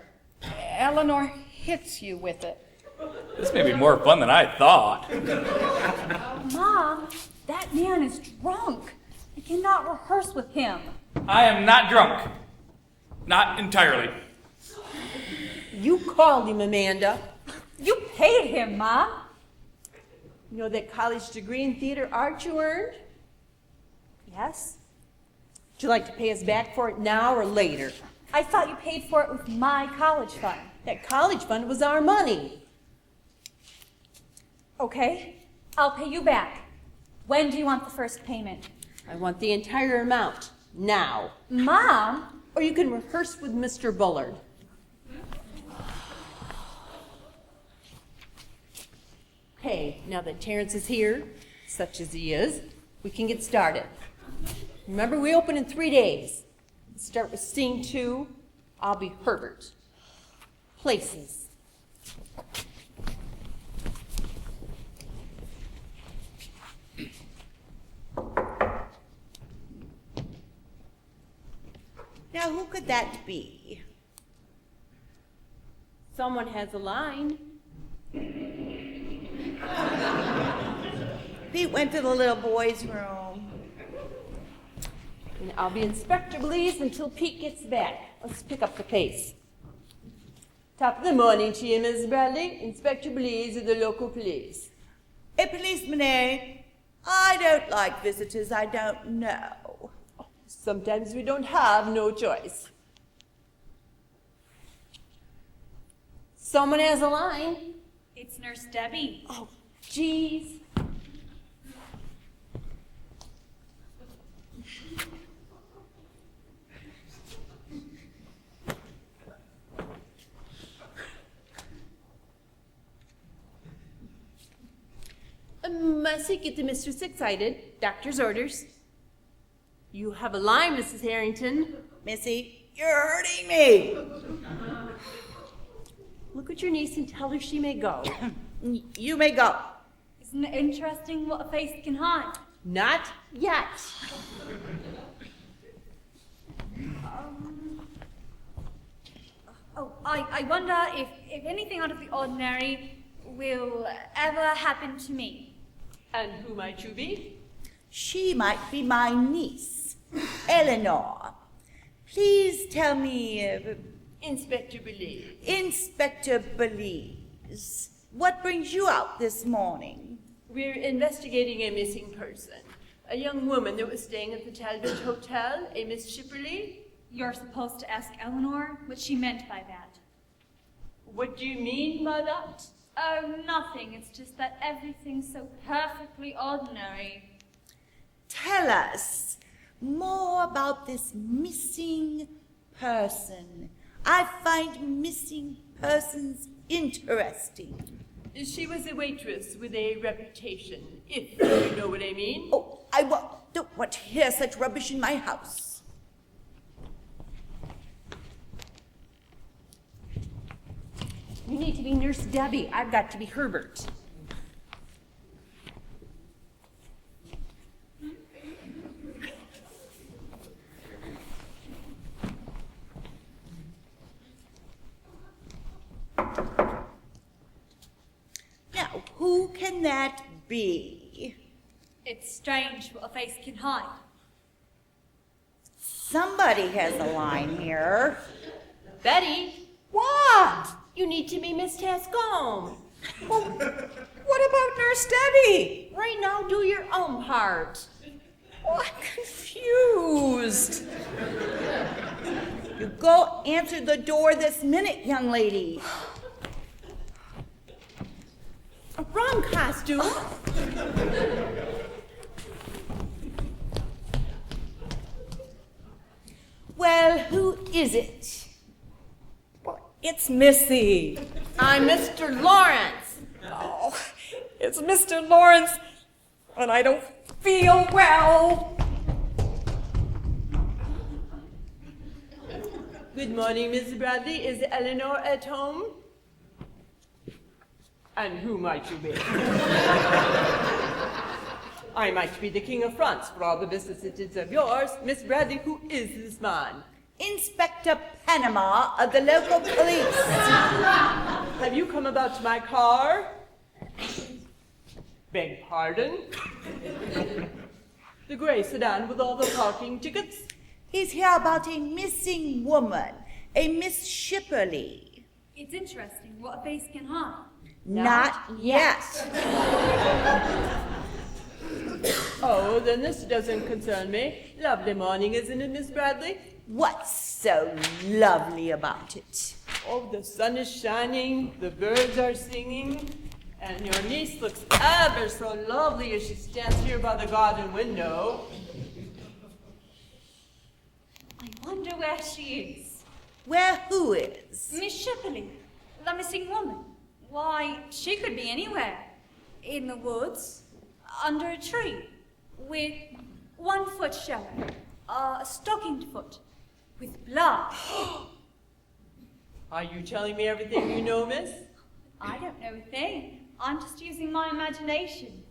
Eleanor hits you with it. This may be more fun than I thought. Mom, that man is drunk. I cannot rehearse with him. I am not drunk. Not entirely. You called him, Amanda. You paid him, Mom. You know that college degree in theater art you earned? Yes? Would you like to pay us back for it now or later? I thought you paid for it with my college fund. That college fund was our money. Okay, I'll pay you back. When do you want the first payment? I want the entire amount, now. Mom? Or you can rehearse with Mr. Bullard. Okay, now that Terrence is here, such as he is, we can get started. Remember, we open in 3 days. Start with scene 2. I'll be Herbert. Places. Now, who could that be? Someone has a line. Pete went to the little boy's room. And I'll be Inspector Blease until Pete gets back. Let's pick up the pace. Top of the morning to you, Miss Bradley. Inspector Blease of the local police. A policeman, eh? I don't like visitors I don't know. Sometimes we don't have no choice. Someone has a line. It's Nurse Debbie. Oh, geez. fussy, get the mistress excited. Doctor's orders. You have a line, Mrs. Harrington. Missy, you're hurting me. Look at your niece and tell her she may go. You may go. Isn't it interesting what a face can hide? Not yet. I wonder if anything out of the ordinary will ever happen to me. And who might you be? She might be my niece, Eleanor. Please tell me, Inspector Belize. Inspector Belize, what brings you out this morning? We're investigating a missing person. A young woman that was staying at the Talbot Hotel, a Miss Shipperley. You're supposed to ask Eleanor what she meant by that. What do you mean by that? Oh, nothing. It's just that everything's so perfectly ordinary. Tell us more about this missing person. I find missing persons interesting. She was a waitress with a reputation, if you know what I mean. Oh, don't want to hear such rubbish in my house. You need to be Nurse Debbie. I've got to be Herbert. Now, who can that be? It's strange what a face can hide. Somebody has a line here. Betty, What? you need to be Miss Tascombe. Well, what about Nurse Debbie? Right now, do your own part. Oh, I'm confused. You go answer the door this minute, young lady. A wrong costume. Well, who is it? It's Missy. I'm Mr. Lawrence. Oh, it's Mr. Lawrence, and I don't feel well. Good morning, Miss Bradley. Is Eleanor at home? And who might you be? I might be the King of France for all the vicissitudes of yours. Miss Bradley, who is this man? Inspector Panama of the local police. Have you come about my car? Beg pardon? The gray sedan with all the parking tickets? He's here about a missing woman, a Miss Shipperley. It's interesting what a face can hide. Not yet. Oh, then this doesn't concern me. Lovely morning, isn't it, Miss Bradley? What's so lovely about it? Oh, the sun is shining, the birds are singing, and your niece looks ever so lovely as she stands here by the garden window. I wonder where she is. Where who is? Miss Shipperley, the missing woman. Why, she could be anywhere. In the woods, under a tree, with one foot showing, a stockinged foot, with blood. Are you telling me everything you know, miss? I don't know a thing. I'm just using my imagination.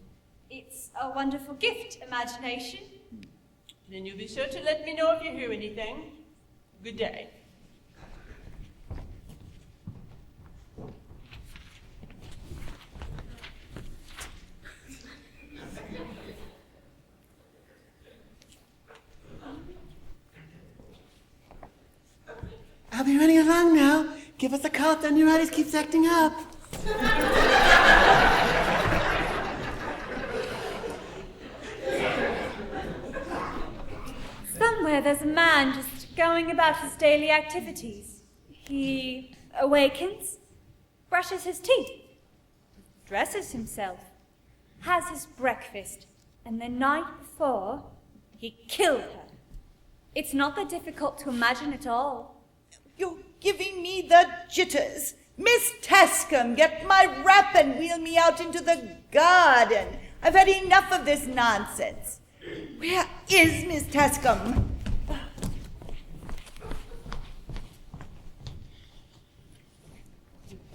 It's a wonderful gift, imagination. Then you'll be sure to let me know if you hear anything. Good day. I'll be running along now. Give us a call if the neuritis keeps acting up. Somewhere there's a man just going about his daily activities. He awakens, brushes his teeth, dresses himself, has his breakfast, and the night before, he killed her. It's not that difficult to imagine at all. You're giving me the jitters. Miss Tascombe, get my wrap and wheel me out into the garden. I've had enough of this nonsense. Where is Miss Tuscombe?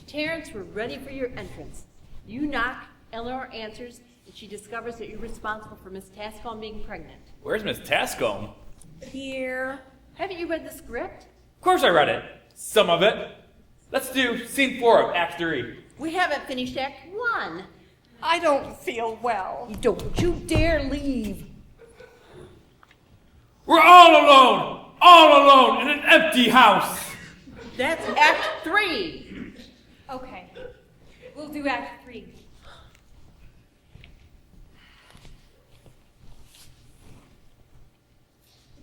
Terrence, we're ready for your entrance. You knock, Eleanor answers, and she discovers that you're responsible for Miss Tascombe being pregnant. Where's Miss Tascombe? Here. Haven't you read the script? Of course I read it. Some of it. Let's do scene 4 of Act 3. We haven't finished Act 1. I don't feel well. Don't you dare leave. We're all alone in an empty house. That's Act 3. Okay, we'll do Act 3.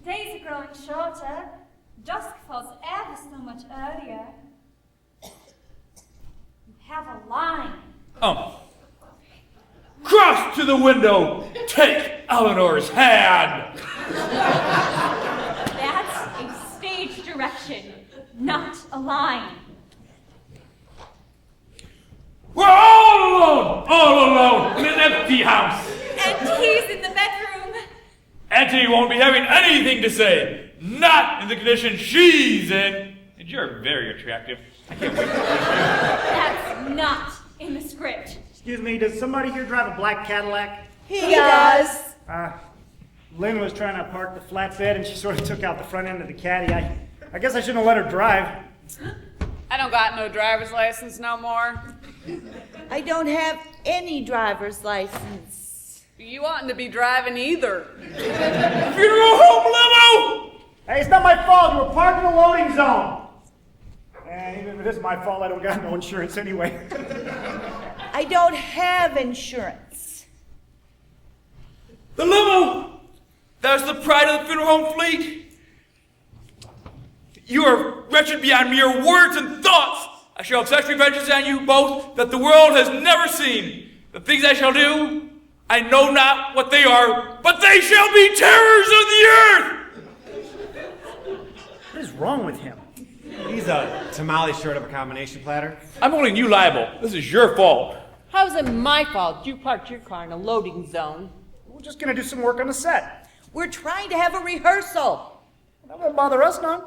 The days are growing shorter. Dusk falls ever so much earlier. You have a line. Cross to the window. Take Eleanor's hand. That's a stage direction, not a line. We're all alone in an empty house. And he's in the bedroom. Auntie won't be having anything to say. Not in the condition she's in. And you're very attractive. I can't wait. That's not in the script. Excuse me, does somebody here drive a black Cadillac? He does. Lynn was trying to park the flatbed and she sort of took out the front end of the caddy. I guess I shouldn't have let her drive. I don't got no driver's license no more. I don't have any driver's license. You oughtn't to be driving either. Funeral home limo! Hey, it's not my fault. You were parked in the loading zone. And even if it is my fault, I don't got no insurance anyway. I don't have insurance. The limo! That's the pride of the funeral home fleet. You are wretched beyond mere words and thoughts. I shall have such revenges on you both that the world has never seen. The things I shall do, I know not what they are, but they shall be terrors of the earth! What is wrong with him? He's a tamale short of a combination platter. I'm holding you liable. This is your fault. How's it my fault you parked your car in a loading zone? We're just gonna do some work on the set. We're trying to have a rehearsal. That won't bother us none.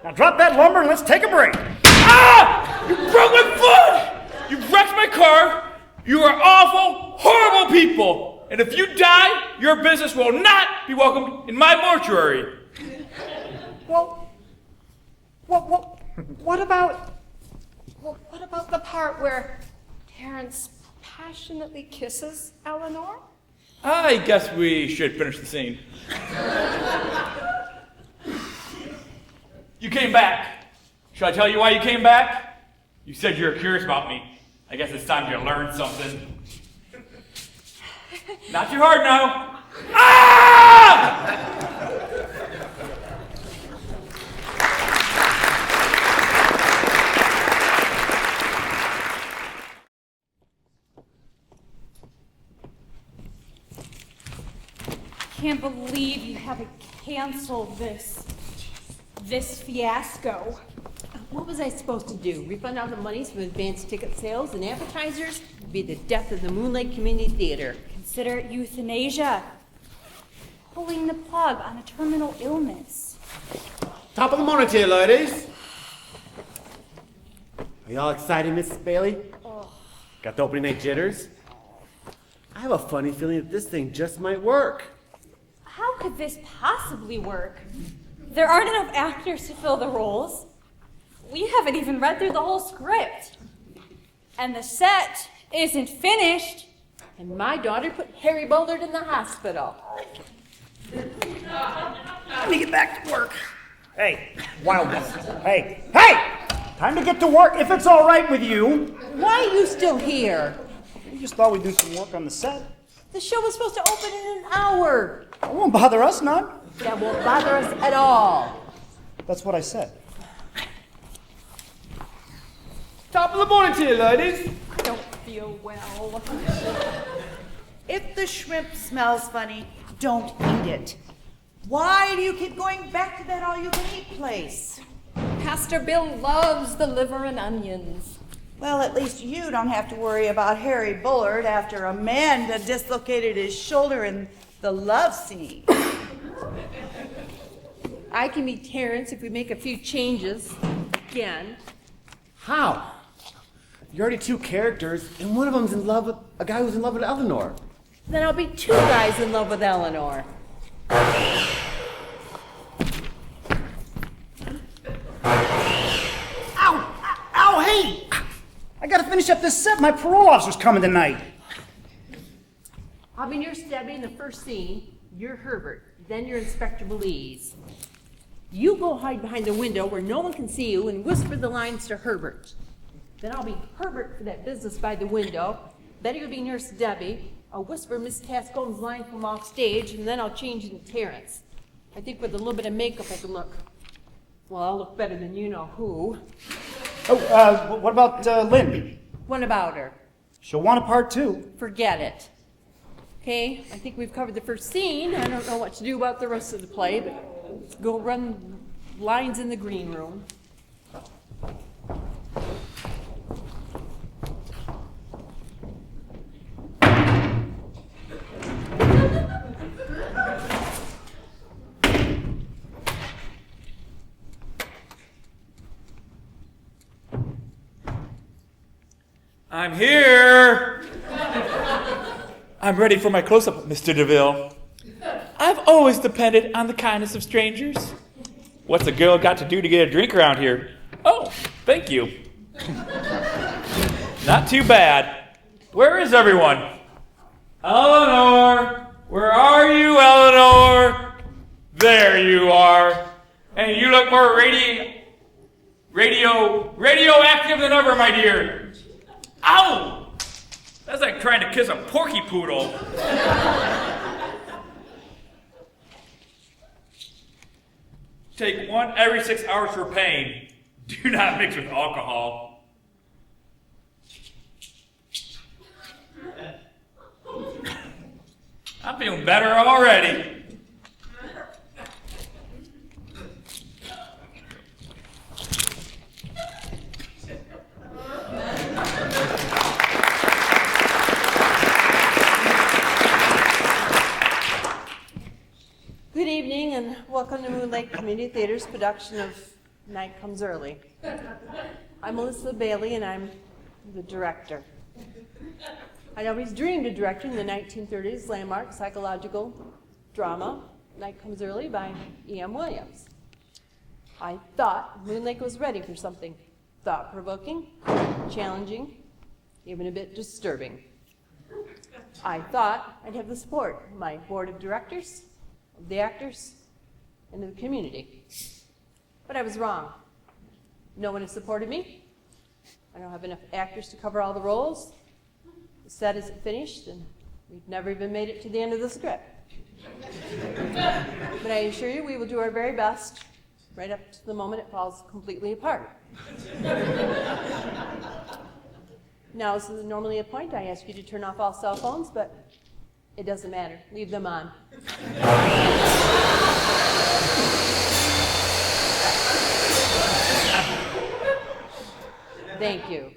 Now drop that lumber and let's take a break. Ah! You broke my foot! You wrecked my car! You are awful, horrible people! And if you die, your business will not be welcomed in my mortuary. Well, what about the part where Terrence passionately kisses Eleanor? I guess we should finish the scene. You came back. Shall I tell you why you came back? You said you were curious about me. I guess it's time you learned something. Not too hard now. Ah! Can't believe you haven't canceled this fiasco. What was I supposed to do? Refund all the monies from advanced ticket sales and advertisers? It'd be the death of the Moonlight Community Theater. Consider it euthanasia. Pulling the plug on a terminal illness. Top of the morning to you, ladies. Are y'all excited, Mrs. Bailey? Got the opening night jitters? I have a funny feeling that this thing just might work. How could this possibly work? There aren't enough actors to fill the roles. We haven't even read through the whole script. And the set isn't finished. And my daughter put Harry Bullard in the hospital. Let me get back to work. Hey, wild one. Hey! Time to get to work if it's all right with you. Why are you still here? We just thought we'd do some work on the set. The show was supposed to open in an hour. It won't bother us none. That won't bother us at all. That's what I said. Top of the morning to you, ladies. I don't feel well. If the shrimp smells funny, don't eat it. Why do you keep going back to that all-you-can-eat place? Pastor Bill loves the liver and onions. Well, at least you don't have to worry about Harry Bullard after Amanda dislocated his shoulder in the love scene. I can be Terrence if we make a few changes. Again. How? You're already two characters, and one of them's in love with a guy who's in love with Eleanor. Then I'll be two guys in love with Eleanor. Ow, hey! I gotta finish up this set. My parole officer's coming tonight. I'll be Nurse Debbie in the first scene. You're Herbert. Then you're Inspector Belize. You go hide behind the window where no one can see you and whisper the lines to Herbert. Then I'll be Herbert for that business by the window. Then you'll be Nurse Debbie. I'll whisper Miss Tascone's line from off stage, and then I'll change into Terrence. I think with a little bit of makeup I can look, well, I'll look better than you know who. Oh, what about Lynn? What about her? She'll want a part two. Forget it. Okay, I think we've covered the first scene. I don't know what to do about the rest of the play, but let's go run lines in the green room. I'm here. I'm ready for my close-up, Mr. DeVille. I've always depended on the kindness of strangers. What's a girl got to do to get a drink around here? Oh, thank you. Not too bad. Where is everyone? Eleanor! Where are you, Eleanor? There you are. And you look more radioactive than ever, my dear. Ow! That's like trying to kiss a porky poodle. Take one every 6 hours for pain. Do not mix with alcohol. I'm feeling better already. Good evening and welcome to Moon Lake Community Theater's production of Night Comes Early. I'm Melissa Bailey and I'm the director. I'd always dreamed of directing the 1930s landmark psychological drama Night Comes Early by E.M. Williams. I thought Moon Lake was ready for something thought-provoking, challenging, even a bit disturbing. I thought I'd have the support of my board of directors, of the actors, and of the community. But I was wrong. No one has supported me. I don't have enough actors to cover all the roles. The set isn't finished, and we've never even made it to the end of the script. But I assure you, we will do our very best, right up to the moment it falls completely apart. Now, this is normally a point I ask you to turn off all cell phones, but it doesn't matter. Leave them on. Thank you.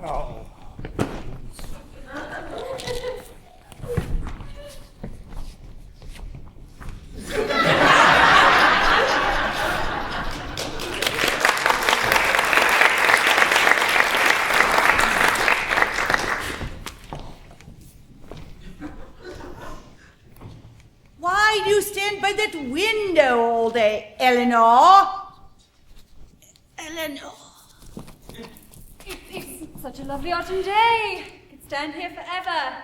Oh. Why do you stand by that window all day, Eleanor? Eleanor. It's such a lovely autumn day. I could stand here forever.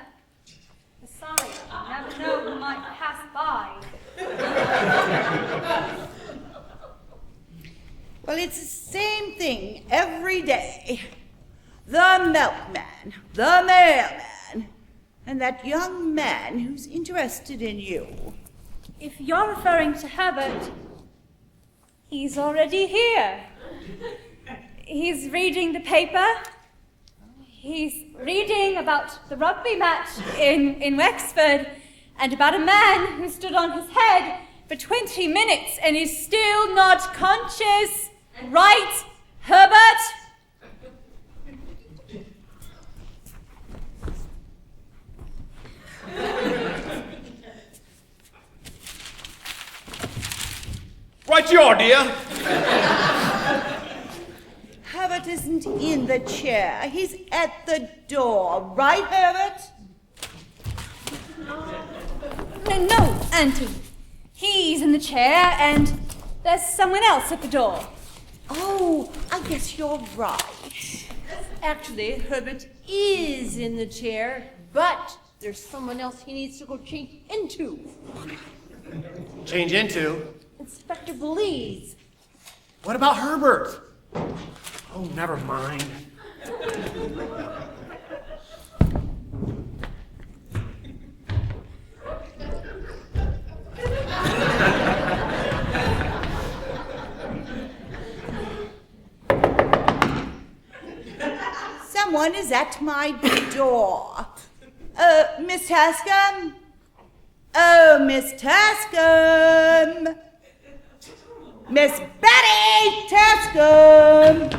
Besides, you never know who might pass by. Well, it's the same thing every day. The milkman, the mailman, and that young man who's interested in you. If you're referring to Herbert, he's already here. He's reading the paper. He's reading about the rugby match in Wexford. And about a man who stood on his head for 20 minutes and is still not conscious. Right, Herbert? Right you are, dear. Herbert isn't in the chair. He's at the door. Right, Herbert? No, Auntie. He's in the chair and there's someone else at the door. Oh, I guess you're right. Actually, Herbert is in the chair, but there's someone else he needs to go change into. Change into? Inspector Belize. What about Herbert? Oh, never mind. Someone is at my door. Miss Tascombe? Oh, Miss Tascombe! Miss Betty Tascombe!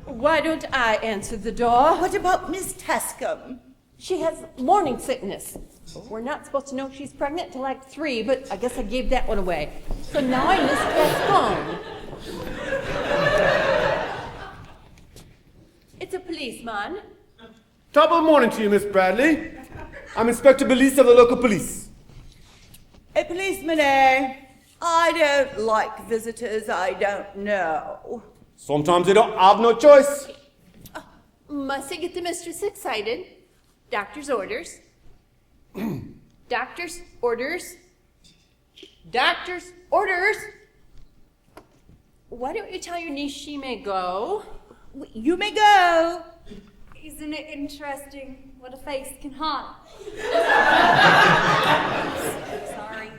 Why don't I answer the door? What about Miss Tascombe? She has morning sickness. We're not supposed to know she's pregnant till like 3, but I guess I gave that one away. So now I miss Gascon. It's a policeman. Top of the morning to you, Miss Bradley. I'm Inspector Belize of the local police. A policeman, eh? I don't like visitors I don't know. Sometimes they don't have no choice. Must I get the mistress excited? Doctor's orders. Doctor's orders. Doctor's orders. Why don't you tell your niece she may go? You may go. Isn't it interesting what a face can hide? Sorry.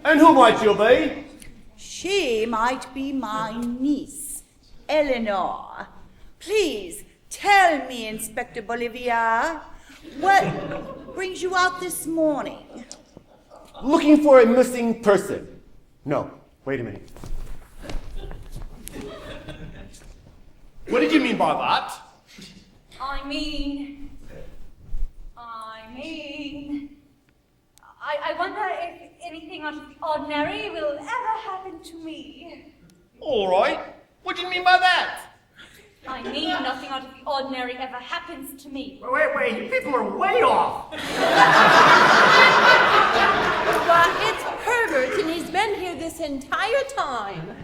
And who might you be? She might be my niece, Eleanor. Please tell me, Inspector Bolivia, what brings you out this morning? Looking for a missing person. No, wait a minute. What did you mean by that? I wonder if anything out of the ordinary will ever happen to me. All right. What do you mean by that? I mean nothing out of the ordinary ever happens to me. Wait, you people are way off. Why, it's Herbert, and he's been here this entire time.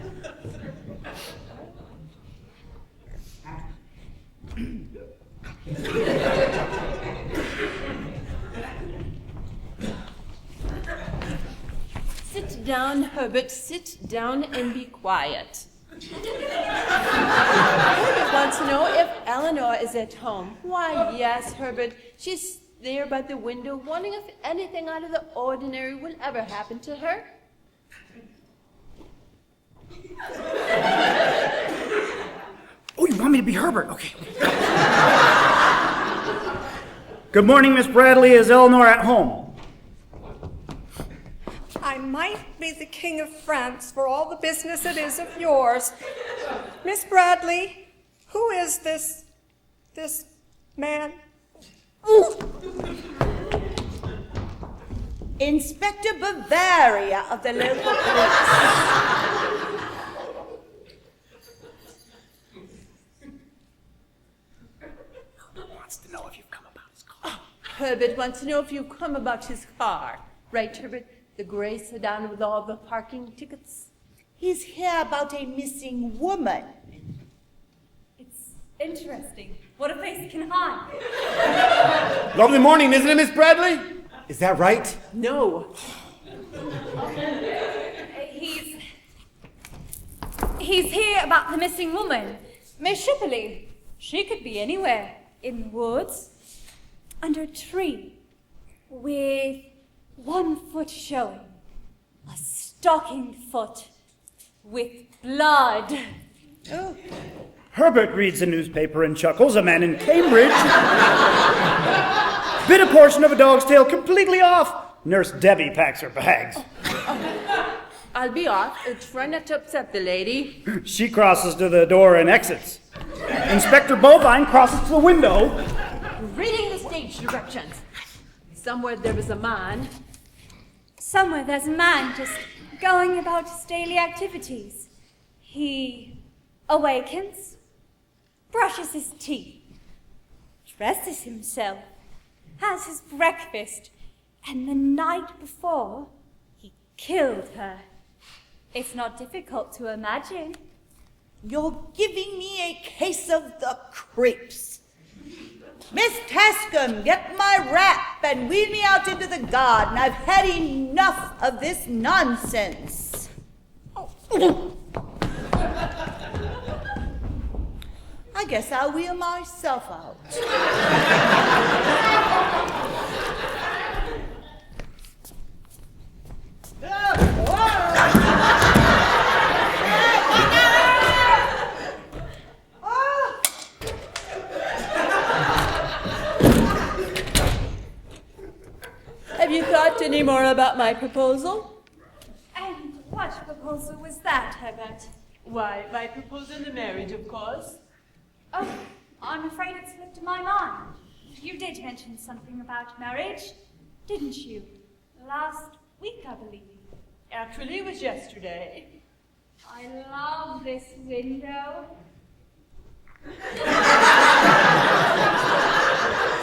Sit down, Herbert. Sit down and be quiet. Herbert wants to know if Eleanor is at home. Why, yes, Herbert. She's there by the window, wondering if anything out of the ordinary will ever happen to her. Oh, you want me to be Herbert? Okay. Good morning, Miss Bradley. Is Eleanor at home? I might be the King of France for all the business it is of yours. Miss Bradley, who is this man? Inspector Bavaria of the local police. Herbert wants to know if you've come about his car. Right, Herbert? The gray sedan with all the parking tickets? He's here about a missing woman. It's interesting what a face can hide. Lovely morning, isn't it, Miss Bradley? Is that right? No. He's here about the missing woman. Miss Shipley. She could be anywhere. In the woods, under a tree, with 1 foot showing. A stockinged foot with blood. Oh, Herbert reads the newspaper and chuckles. A man in Cambridge bit a portion of a dog's tail completely off. Nurse Debbie packs her bags. I'll be off. Try not to upset the lady. She crosses to the door and exits. Inspector Bovine crosses to the window. Reading the stage directions. Somewhere there was a man. Somewhere there's a man just going about his daily activities. He awakens, brushes his teeth, dresses himself, has his breakfast, and the night before, he killed her. It's not difficult to imagine. You're giving me a case of the creeps. Miss Tascom, get my wrap and wheel me out into the garden. I've had enough of this nonsense. I guess I'll wheel myself out. Have you thought any more about my proposal? And what proposal was that, Herbert? Why, my proposal in marriage, of course. Oh, I'm afraid it slipped my mind. You did mention something about marriage, didn't you? Last week, I believe. Actually, it was yesterday. I love this window.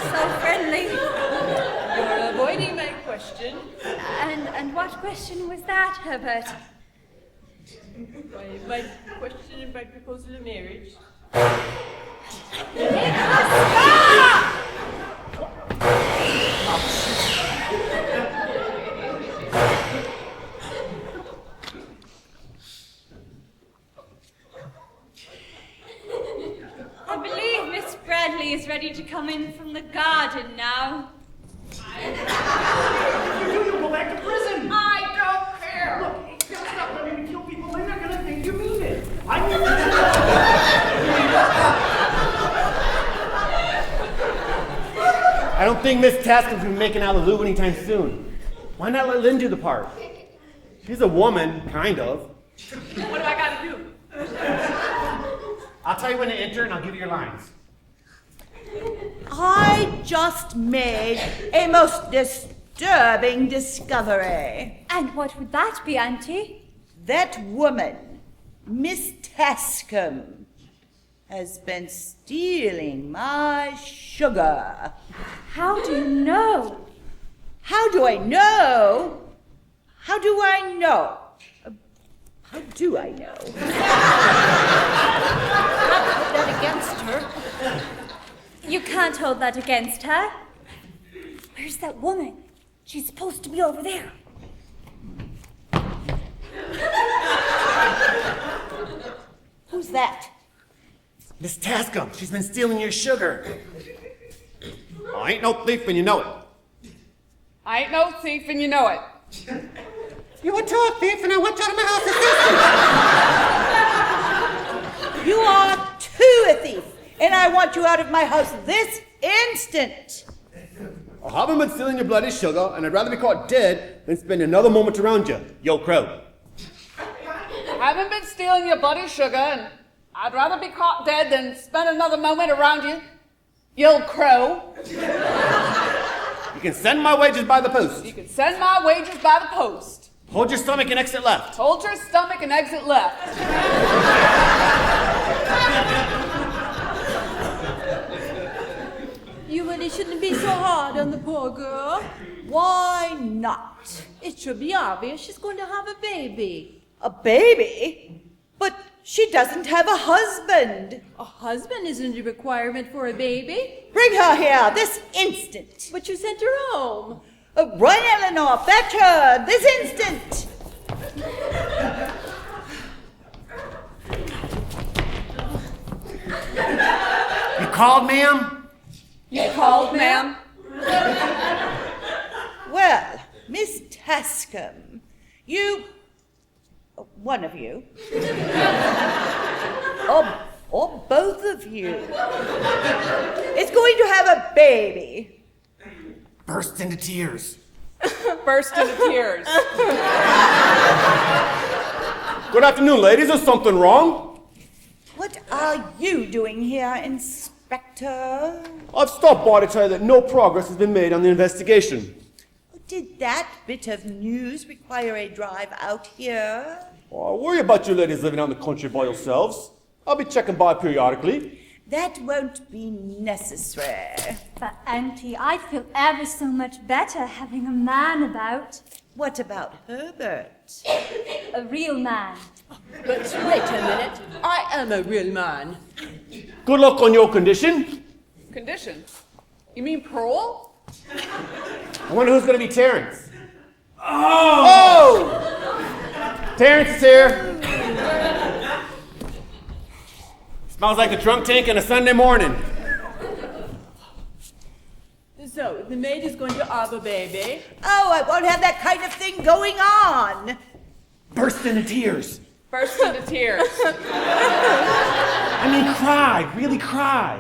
So friendly. You're avoiding my question. And what question was that, Herbert? My question and my proposal in marriage. I believe Miss Bradley is ready to come in from the garden now. You'll go back to prison. I don't care. Look, if you're not letting me kill people, they're not gonna think you mean it. I don't think Miss Tascom's gonna be making out with Lou anytime soon. Why not let Lynn do the part? She's a woman, kind of. What do I gotta do? I'll tell you when to enter and I'll give you your lines. I just made a most disturbing discovery. And what would that be, Auntie? That woman, Miss Tascom, has been stealing my sugar. How do you know? How do I know? How do I know? How do I know? Put that against her. You can't hold that against her. Where's that woman? She's supposed to be over there. Who's that? Miss Tascom, she's been stealing your sugar. I ain't no thief and you know it. I ain't no thief and you know it. You were too a thief and I want you out of my house. You are too a thief, and I want you out of my house this instant. I haven't been stealing your bloody sugar, and I'd rather be caught dead than spend another moment around you, yo crow. I haven't been stealing your bloody sugar, and I'd rather be caught dead than spend another moment around you, you old crow. You can send my wages by the post. You can send my wages by the post. Hold your stomach and exit left. Hold your stomach and exit left. You really shouldn't be so hard on the poor girl. Why not? It should be obvious she's going to have a baby. A baby? But she doesn't have a husband. A husband isn't a requirement for a baby. Bring her here this instant. But you sent her home. Run, Eleanor, fetch her this instant. You called, ma'am? You called, ma'am? Well, Miss Tascom, you, one of you, or both of you, is going to have a baby. Burst into tears. Burst into tears. Good afternoon, ladies. Is something wrong? What are you doing here, Inspector? I've stopped by to tell you that no progress has been made on the investigation. Did that bit of news require a drive out here? Oh, worry about you ladies living out in the country by yourselves. I'll be checking by periodically. That won't be necessary. But, Auntie, I feel ever so much better having a man about. What about Herbert? A real man. But wait a minute. I am a real man. Good luck on your condition. Condition? You mean parole? I wonder who's going to be Terrence. Oh! Terrence is here. Smells like a drunk tank on a Sunday morning. So, the maid is going to have a baby. Oh, I won't have that kind of thing going on. Burst into tears. Burst into tears. I mean, cry. Really cry.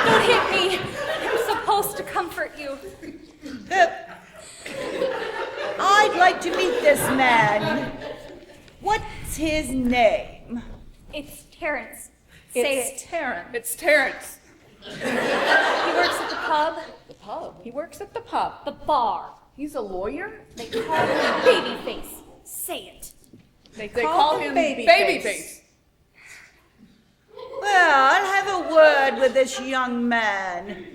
Don't hit me. I'm supposed to comfort you. I'd like to meet this man. What's his name? It's Terrence. Say it. Terrence. It's Terrence. He works at the pub. The pub? He works at the pub. The bar. He's a lawyer? They call him Babyface. Say it. They call him Babyface. Babyface. Well, I'll have a word with this young man.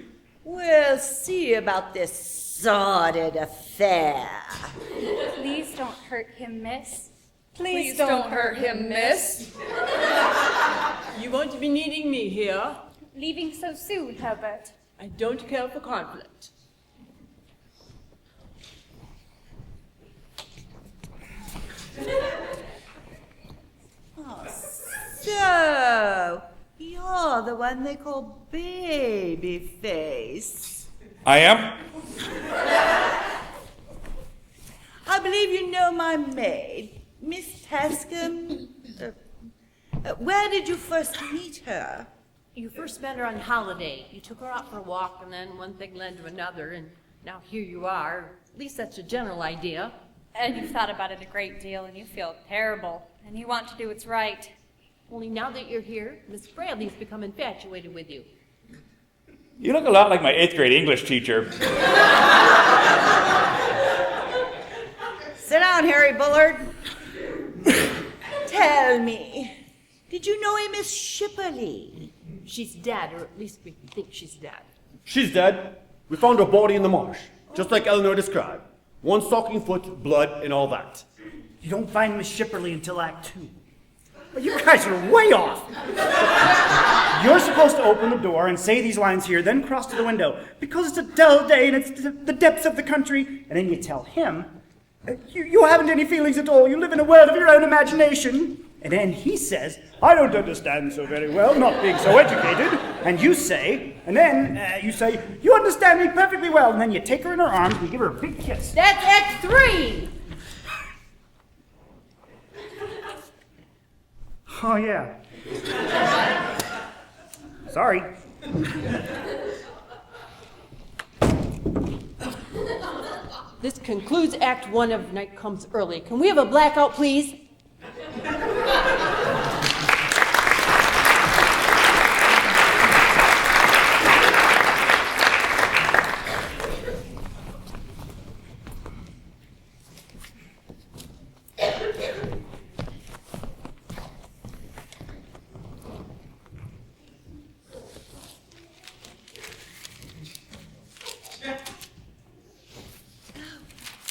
We'll see about this sordid affair. Please don't hurt him, miss. Please don't hurt him, miss. You won't be needing me here. Leaving so soon, Herbert. I don't care for conflict. Oh, so you're the one they call Babyface. I am? I believe you know my maid, Miss Tascombe. Where did you first meet her? You first met her on holiday. You took her out for a walk, and then one thing led to another, and now here you are. At least that's a general idea. And you've thought about it a great deal, and you feel terrible, and you want to do what's right. Only now that you're here, Miss Bradley's become infatuated with you. You look a lot like my 8th grade English teacher. Sit down, Harry Bullard. Tell me, did you know a Miss Shipperley? She's dead, or at least we think she's dead. She's dead. We found her body in the marsh, just like Eleanor described. One stocking foot, blood, and all that. You don't find Miss Shipperley until Act 2. Well, you guys are way off. You're supposed to open the door and say these lines here, then cross to the window. Because it's a dull day and it's the depths of the country. And then you tell him, you haven't any feelings at all. You live in a world of your own imagination. And then he says, I don't understand so very well, not being so educated. And you say, you understand me perfectly well. And then you take her in her arms and you give her a big kiss. That's Act 3! Oh, yeah. Sorry. This concludes Act 1 of Night Comes Early. Can we have a blackout, please?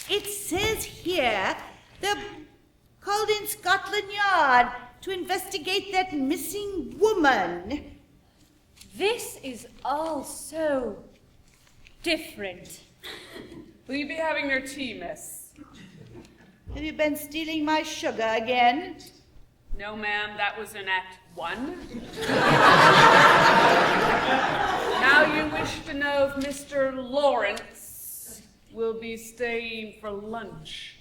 It says here they're called in Scotland Yard to investigate that missing woman. This is all so different. Will you be having your tea, miss? Have you been stealing my sugar again? No, ma'am, that was in Act 1. Now you wish to know if Mr. Lawrence will be staying for lunch.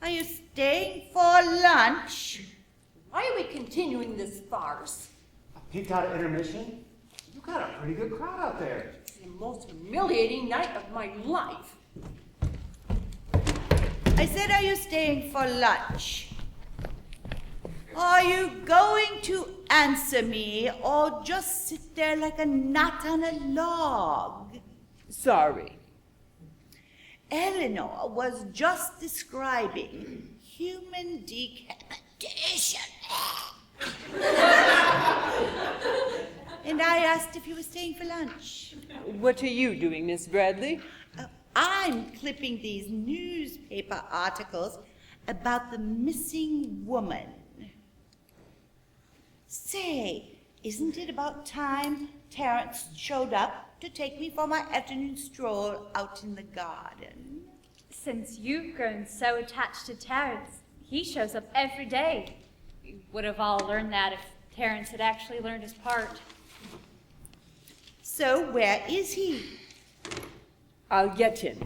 Are you staying for lunch? Why are we continuing this farce? I peeked out at intermission. You got a pretty good crowd out there. It's the most humiliating night of my life. I said, are you staying for lunch? Are you going to answer me or just sit there like a knot on a log? Sorry. Eleanor was just describing human decapitation. And I asked if you were staying for lunch. What are you doing, Miss Bradley? I'm clipping these newspaper articles about the missing woman. Say, isn't it about time Terence showed up to take me for my afternoon stroll out in the garden? Since you've grown so attached to Terence, he shows up every day. We would have all learned that if Terence had actually learned his part. So where is he? I'll get him.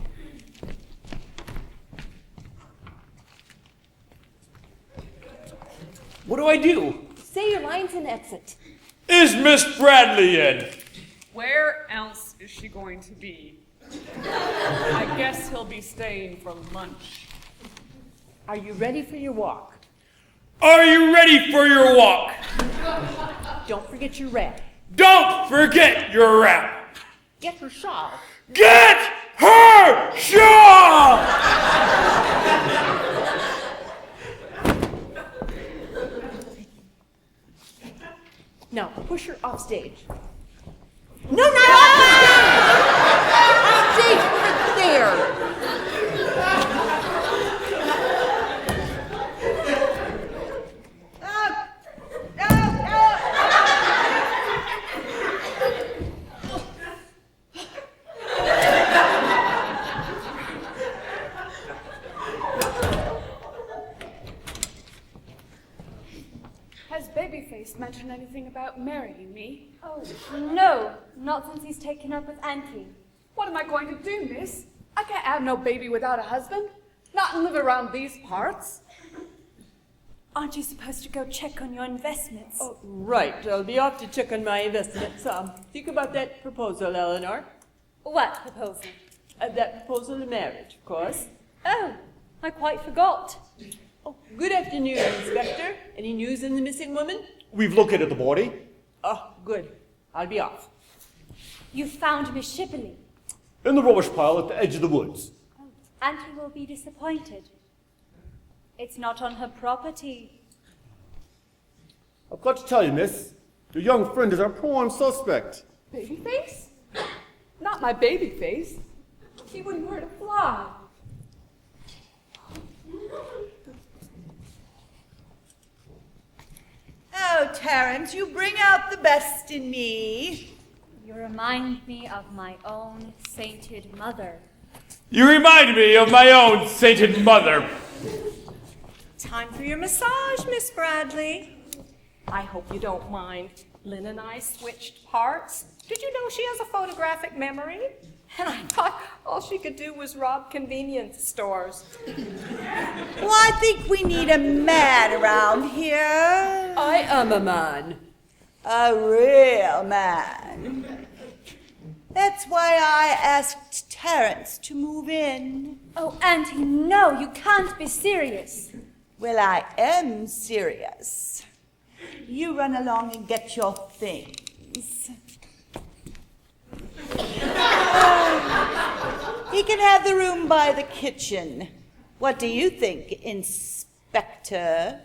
What do I do? Say your lines and exit. Is Miss Bradley in? Where else is she going to be? I guess he'll be staying for lunch. Are you ready for your walk? Are you ready for your walk? Don't forget your wrap. Don't forget your wrap. Get her shawl. Get her shawl! Now, push her off stage. No, not off the stage! Off stage, over there! Has Babyface mentioned anything about marrying me? Oh, no, not since he's taken up with Auntie. What am I going to do, miss? I can't have no baby without a husband. Not and live around these parts. Aren't you supposed to go check on your investments? Oh, right, I'll be off to check on my investments. Think about that proposal, Eleanor. What proposal? That proposal of marriage, of course. Oh, I quite forgot. Oh, good afternoon, Inspector. Any news on the missing woman? We've located the body. Oh, good. I'll be off. You found Miss Shipley. In the rubbish pile at the edge of the woods. Oh, Auntie will be disappointed. It's not on her property. I've got to tell you, miss, your young friend is our prime suspect. Babyface? Not my Babyface. He wouldn't hurt a fly. Oh, Terence, you bring out the best in me. You remind me of my own sainted mother. You remind me of my own sainted mother. Time for your massage, Miss Bradley. I hope you don't mind. Lynn and I switched parts. Did you know she has a photographic memory? And I thought all she could do was rob convenience stores. Well, I think we need a man around here. I am a man. A real man. That's why I asked Terence to move in. Oh, Auntie, no, you can't be serious. Well, I am serious. You run along and get your things. He can have the room by the kitchen. What do you think, Inspector?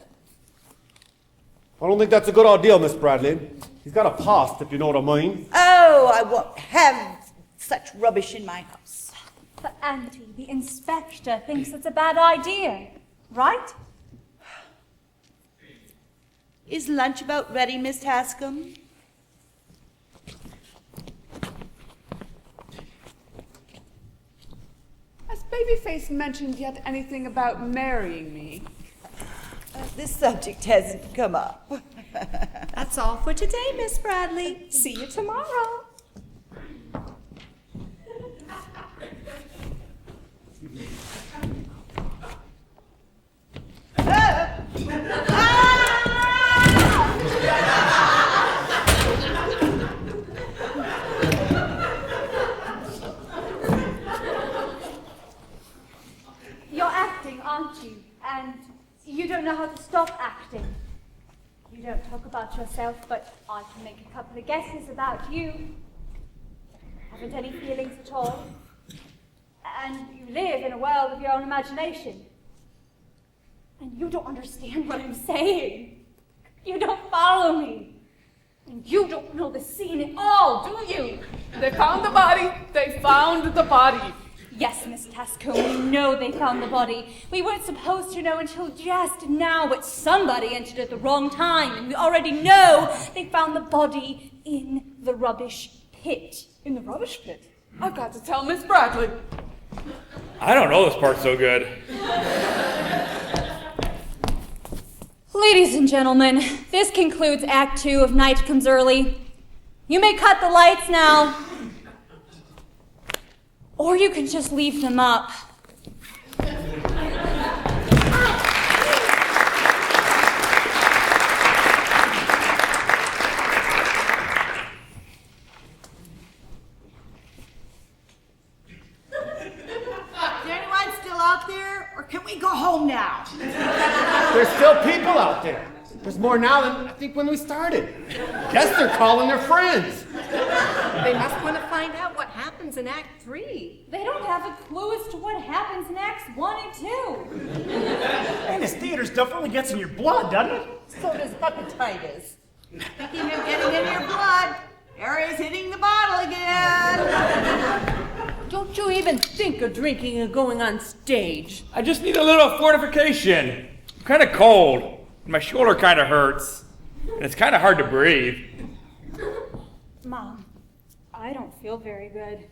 I don't think that's a good idea, Miss Bradley. He's got a past, if you know what I mean. Oh, I won't have such rubbish in my house. But Auntie, the inspector thinks it's a bad idea, right? Is lunch about ready, Miss Haskam? Has Babyface mentioned yet anything about marrying me? this subject hasn't come up. That's all for today, Miss Bradley. See you tomorrow. You're acting, aren't you? And you don't know how to stop acting. You don't talk about yourself, but I can make a couple of guesses about you. Haven't any feelings at all. And you live in a world of your own imagination. And you don't understand what I'm saying. You don't follow me. And you don't know the scene at all, do you? They found the body. They found the body. Yes, Miss Tasco, we know they found the body. We weren't supposed to know until just now, but somebody entered at the wrong time, and we already know they found the body in the rubbish pit. In the rubbish pit? I've got to tell Miss Bradley. I don't know this part so good. Ladies and gentlemen, this concludes Act 2 of Night Comes Early. You may cut the lights now, or you can just leave them up. Is anyone still out there, or can we go home now? There's still people out there. There's more now than I think when we started. Guess they're calling their friends. They must want to find out what happens in Act 3. They don't have a clue as to what happens in Acts 1 and 2. Man, this theater stuff really gets in your blood, doesn't it? So does hepatitis. Speaking of getting in your blood, Harry's hitting the bottle again. Don't you even think of drinking and going on stage. I just need a little fortification. I'm kind of cold. And my shoulder kind of hurts. And it's kind of hard to breathe. Mom, I don't feel very good.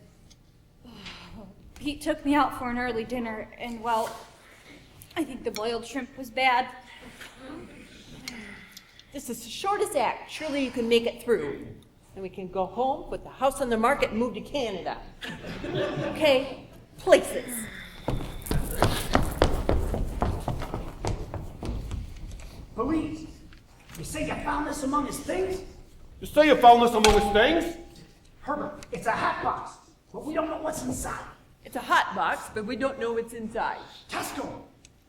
Pete took me out for an early dinner, and well, I think the boiled shrimp was bad. This is the shortest act. Surely you can make it through. And we can go home, put the house on the market, and move to Canada. Okay, places. Police, you say you found this among his things? You say you found this among his things? Herbert, it's a hat box, but we don't know what's inside. It's a hot box, but we don't know what's inside. Tasco,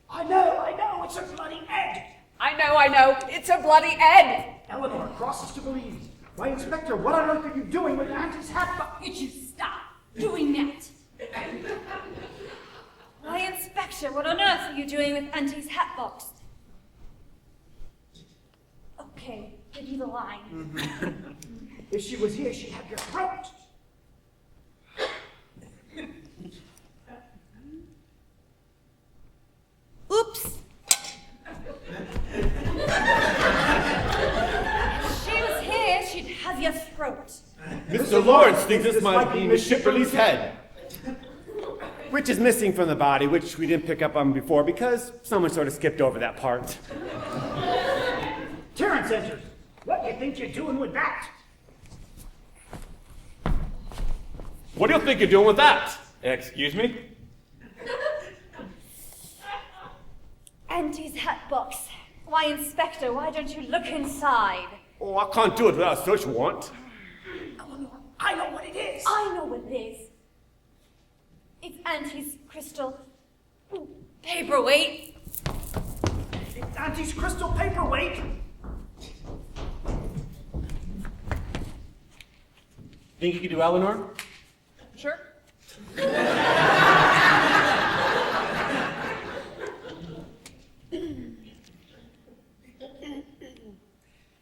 I know, it's a bloody egg. I know. It's a bloody egg. Eleanor crosses to believe. Why, Inspector, what on earth are you doing with Auntie's hat box? Could you stop doing that? Why, Inspector, what on earth are you doing with Auntie's hat box? Okay, give you the line. If she was here, she'd have your throat. Oops. If she was here, she'd have your throat. Mr. Lawrence thinks this might be Miss Shipperley's head, which is missing from the body, which we didn't pick up on before because someone sort of skipped over that part. Terrence enters. What do you think you're doing with that? What do you think you're doing with that? Excuse me? Auntie's hat box. Why, Inspector, why don't you look inside? Oh, I can't do it without a search warrant. Eleanor, I know what it is. I know what it is. It's Auntie's crystal paperweight. It's Auntie's crystal paperweight. Think you could do Eleanor? Sure.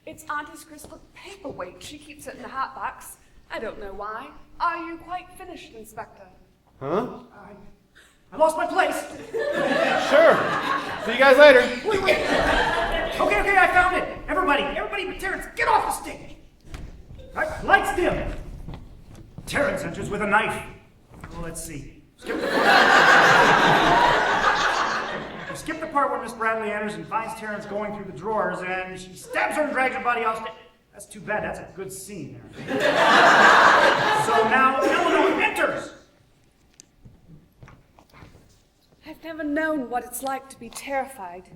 It's Auntie's crystal paperweight. She keeps it in the hot box. I don't know why. Are you quite finished, Inspector? Huh? I lost my place. Sure. See you guys later. Wait. Okay, I found it. Everybody but Terrence, get off the stage. All right, lights dim. Terrence enters with a knife. Well, let's see. Skip skip the part where Miss Bradley enters and finds Terrence going through the drawers, and she stabs her and drags her body off stage. That's too bad. That's a good scene there. So now Eleanor enters. I've never known what it's like to be terrified.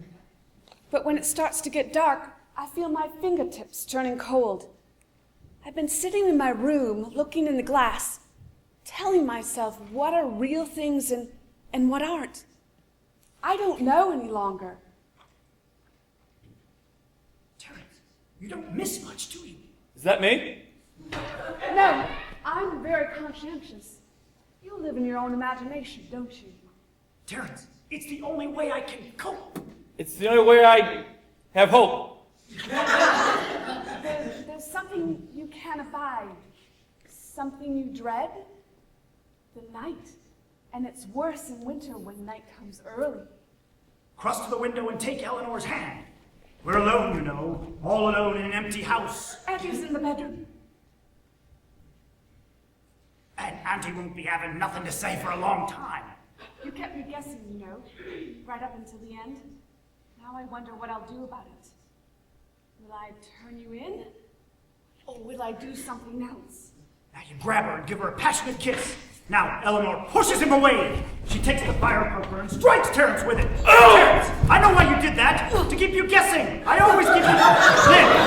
But when it starts to get dark, I feel my fingertips turning cold. I've been sitting in my room, looking in the glass, telling myself what are real things and what aren't. I don't know any longer. Terrence, you don't miss much, do you? Is that me? No, I'm very conscientious. You live in your own imagination, don't you? Terrence, it's the only way I can cope. It's the only way I have hope. There's something you can't abide, something you dread, the night. And it's worse in winter when night comes early. Cross to the window and take Eleanor's hand. We're alone, you know, all alone in an empty house. Auntie's in the bedroom. And Auntie won't be having nothing to say for a long time. You kept me guessing, you know, right up until the end. Now I wonder what I'll do about it. Will I turn you in? Or will I do something else? Now you grab her and give her a passionate kiss. Now Eleanor pushes him away. She takes the fire poker and strikes Terrence with it. Oh! Terrence, I know why you did that. To keep you guessing. I always keep you...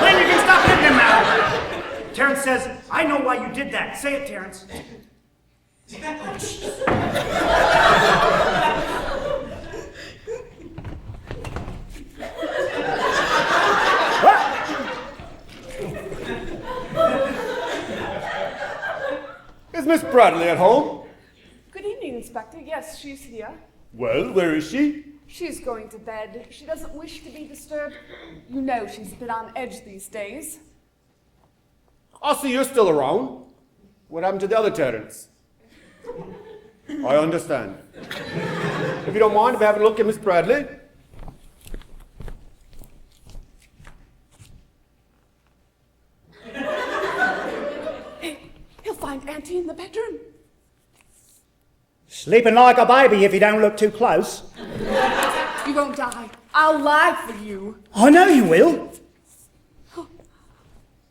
Lynn, you can stop hitting him now. Terrence says, I know why you did that. Say it, Terrence. Is Miss Bradley at home? Good evening, Inspector. Yes, she's here. Well, where is she? She's going to bed. She doesn't wish to be disturbed. You know she's a bit on edge these days. I see you're still around. What happened to the other Terrence? I understand. If you don't mind, if I have a look at Miss Bradley. He'll find Auntie in the bedroom. Sleeping like a baby if you don't look too close. You won't die. I'll lie for you. I know you will. It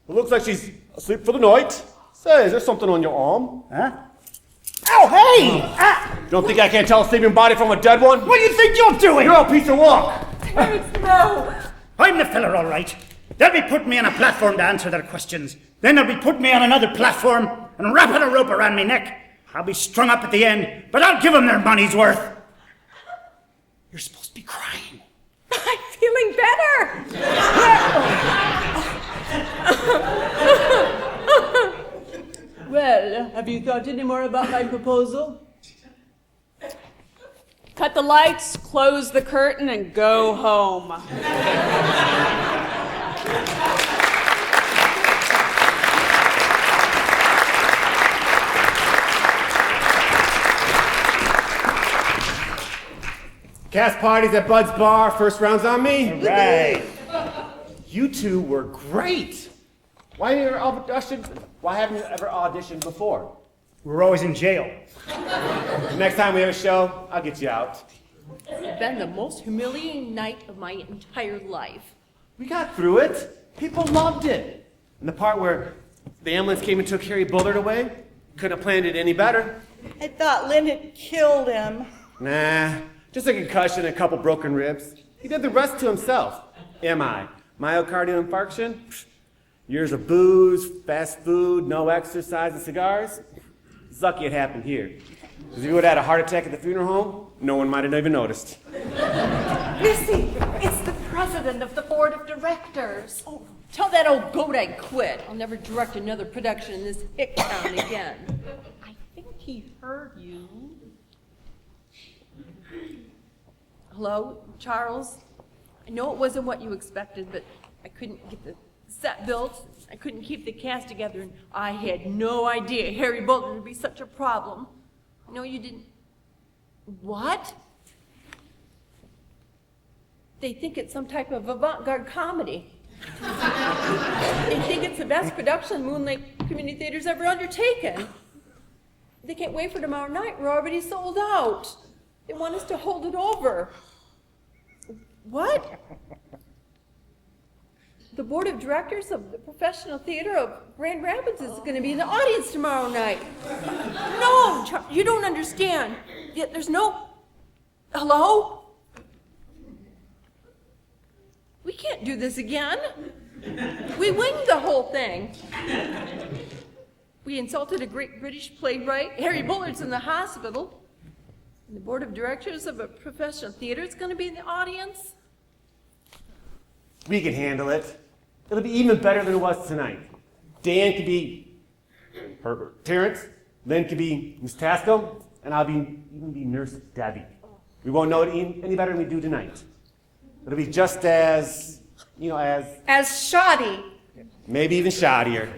looks like she's asleep for the night. Say, is there something on your arm? Huh? Oh, hey! Don't think I can't tell a sleeping body from a dead one? What do you think you're doing? You're a piece of work! Terrence, no! I'm the fella, all right. They'll be putting me on a platform to answer their questions. Then they'll be putting me on another platform and wrapping a rope around my neck. I'll be strung up at the end, but I'll give them their money's worth. You're supposed to be crying. I'm feeling better. Well, have you thought any more about my proposal? Cut the lights, close the curtain, and go home. Cast parties at Bud's Bar, first round's on me. Right. You two were great. Why haven't you ever auditioned before? We're always in jail. Next time we have a show, I'll get you out. It's been the most humiliating night of my entire life. We got through it. People loved it. And the part where the ambulance came and took Harry Bullard away, couldn't have planned it any better. I thought Lynn had killed him. Nah, just a concussion and a couple broken ribs. He did the rest to himself. MI, myocardial infarction, years of booze, fast food, no exercise, and cigars. It's lucky it happened here. Because if you would have had a heart attack at the funeral home, no one might have even noticed. Missy, it's the president of the board of directors. Oh, tell that old goat I quit. I'll never direct another production in this hick town again. I think he heard you. Hello, Charles? I know it wasn't what you expected, but I couldn't get the set built. I couldn't keep the cast together, and I had no idea Harry Bullard would be such a problem. I know you didn't... What? They think it's some type of avant-garde comedy. They think it's the best production Moonlight Community Theater's ever undertaken. They can't wait for tomorrow night. We're already sold out. They want us to hold it over. What? The board of directors of the professional theater of Grand Rapids is going to be in the audience tomorrow night. No, you don't understand. There's no... Hello? We can't do this again. We winged the whole thing. We insulted a great British playwright. Harry Bullard's in the hospital. And the board of directors of a professional theater is going to be in the audience. We can handle it. It'll be even better than it was tonight. Dan could be Herbert Terrence, Lynn could be Miss Tasco, and I'll even be Nurse Debbie. We won't know it any better than we do tonight. It'll be just as, As shoddy. maybe even shoddier.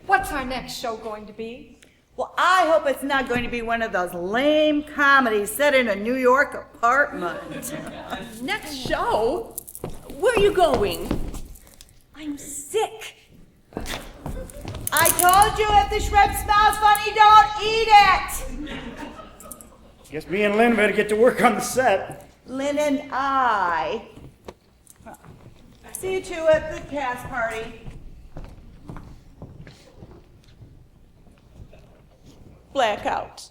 What's our next show going to be? Well, I hope it's not going to be one of those lame comedies set in a New York apartment. Next show? Where are you going? I'm sick. I told you if the shrimp smells funny, don't eat it. Guess me and Lynn better get to work on the set. Lynn and I. See you two at the cast party. Blackout.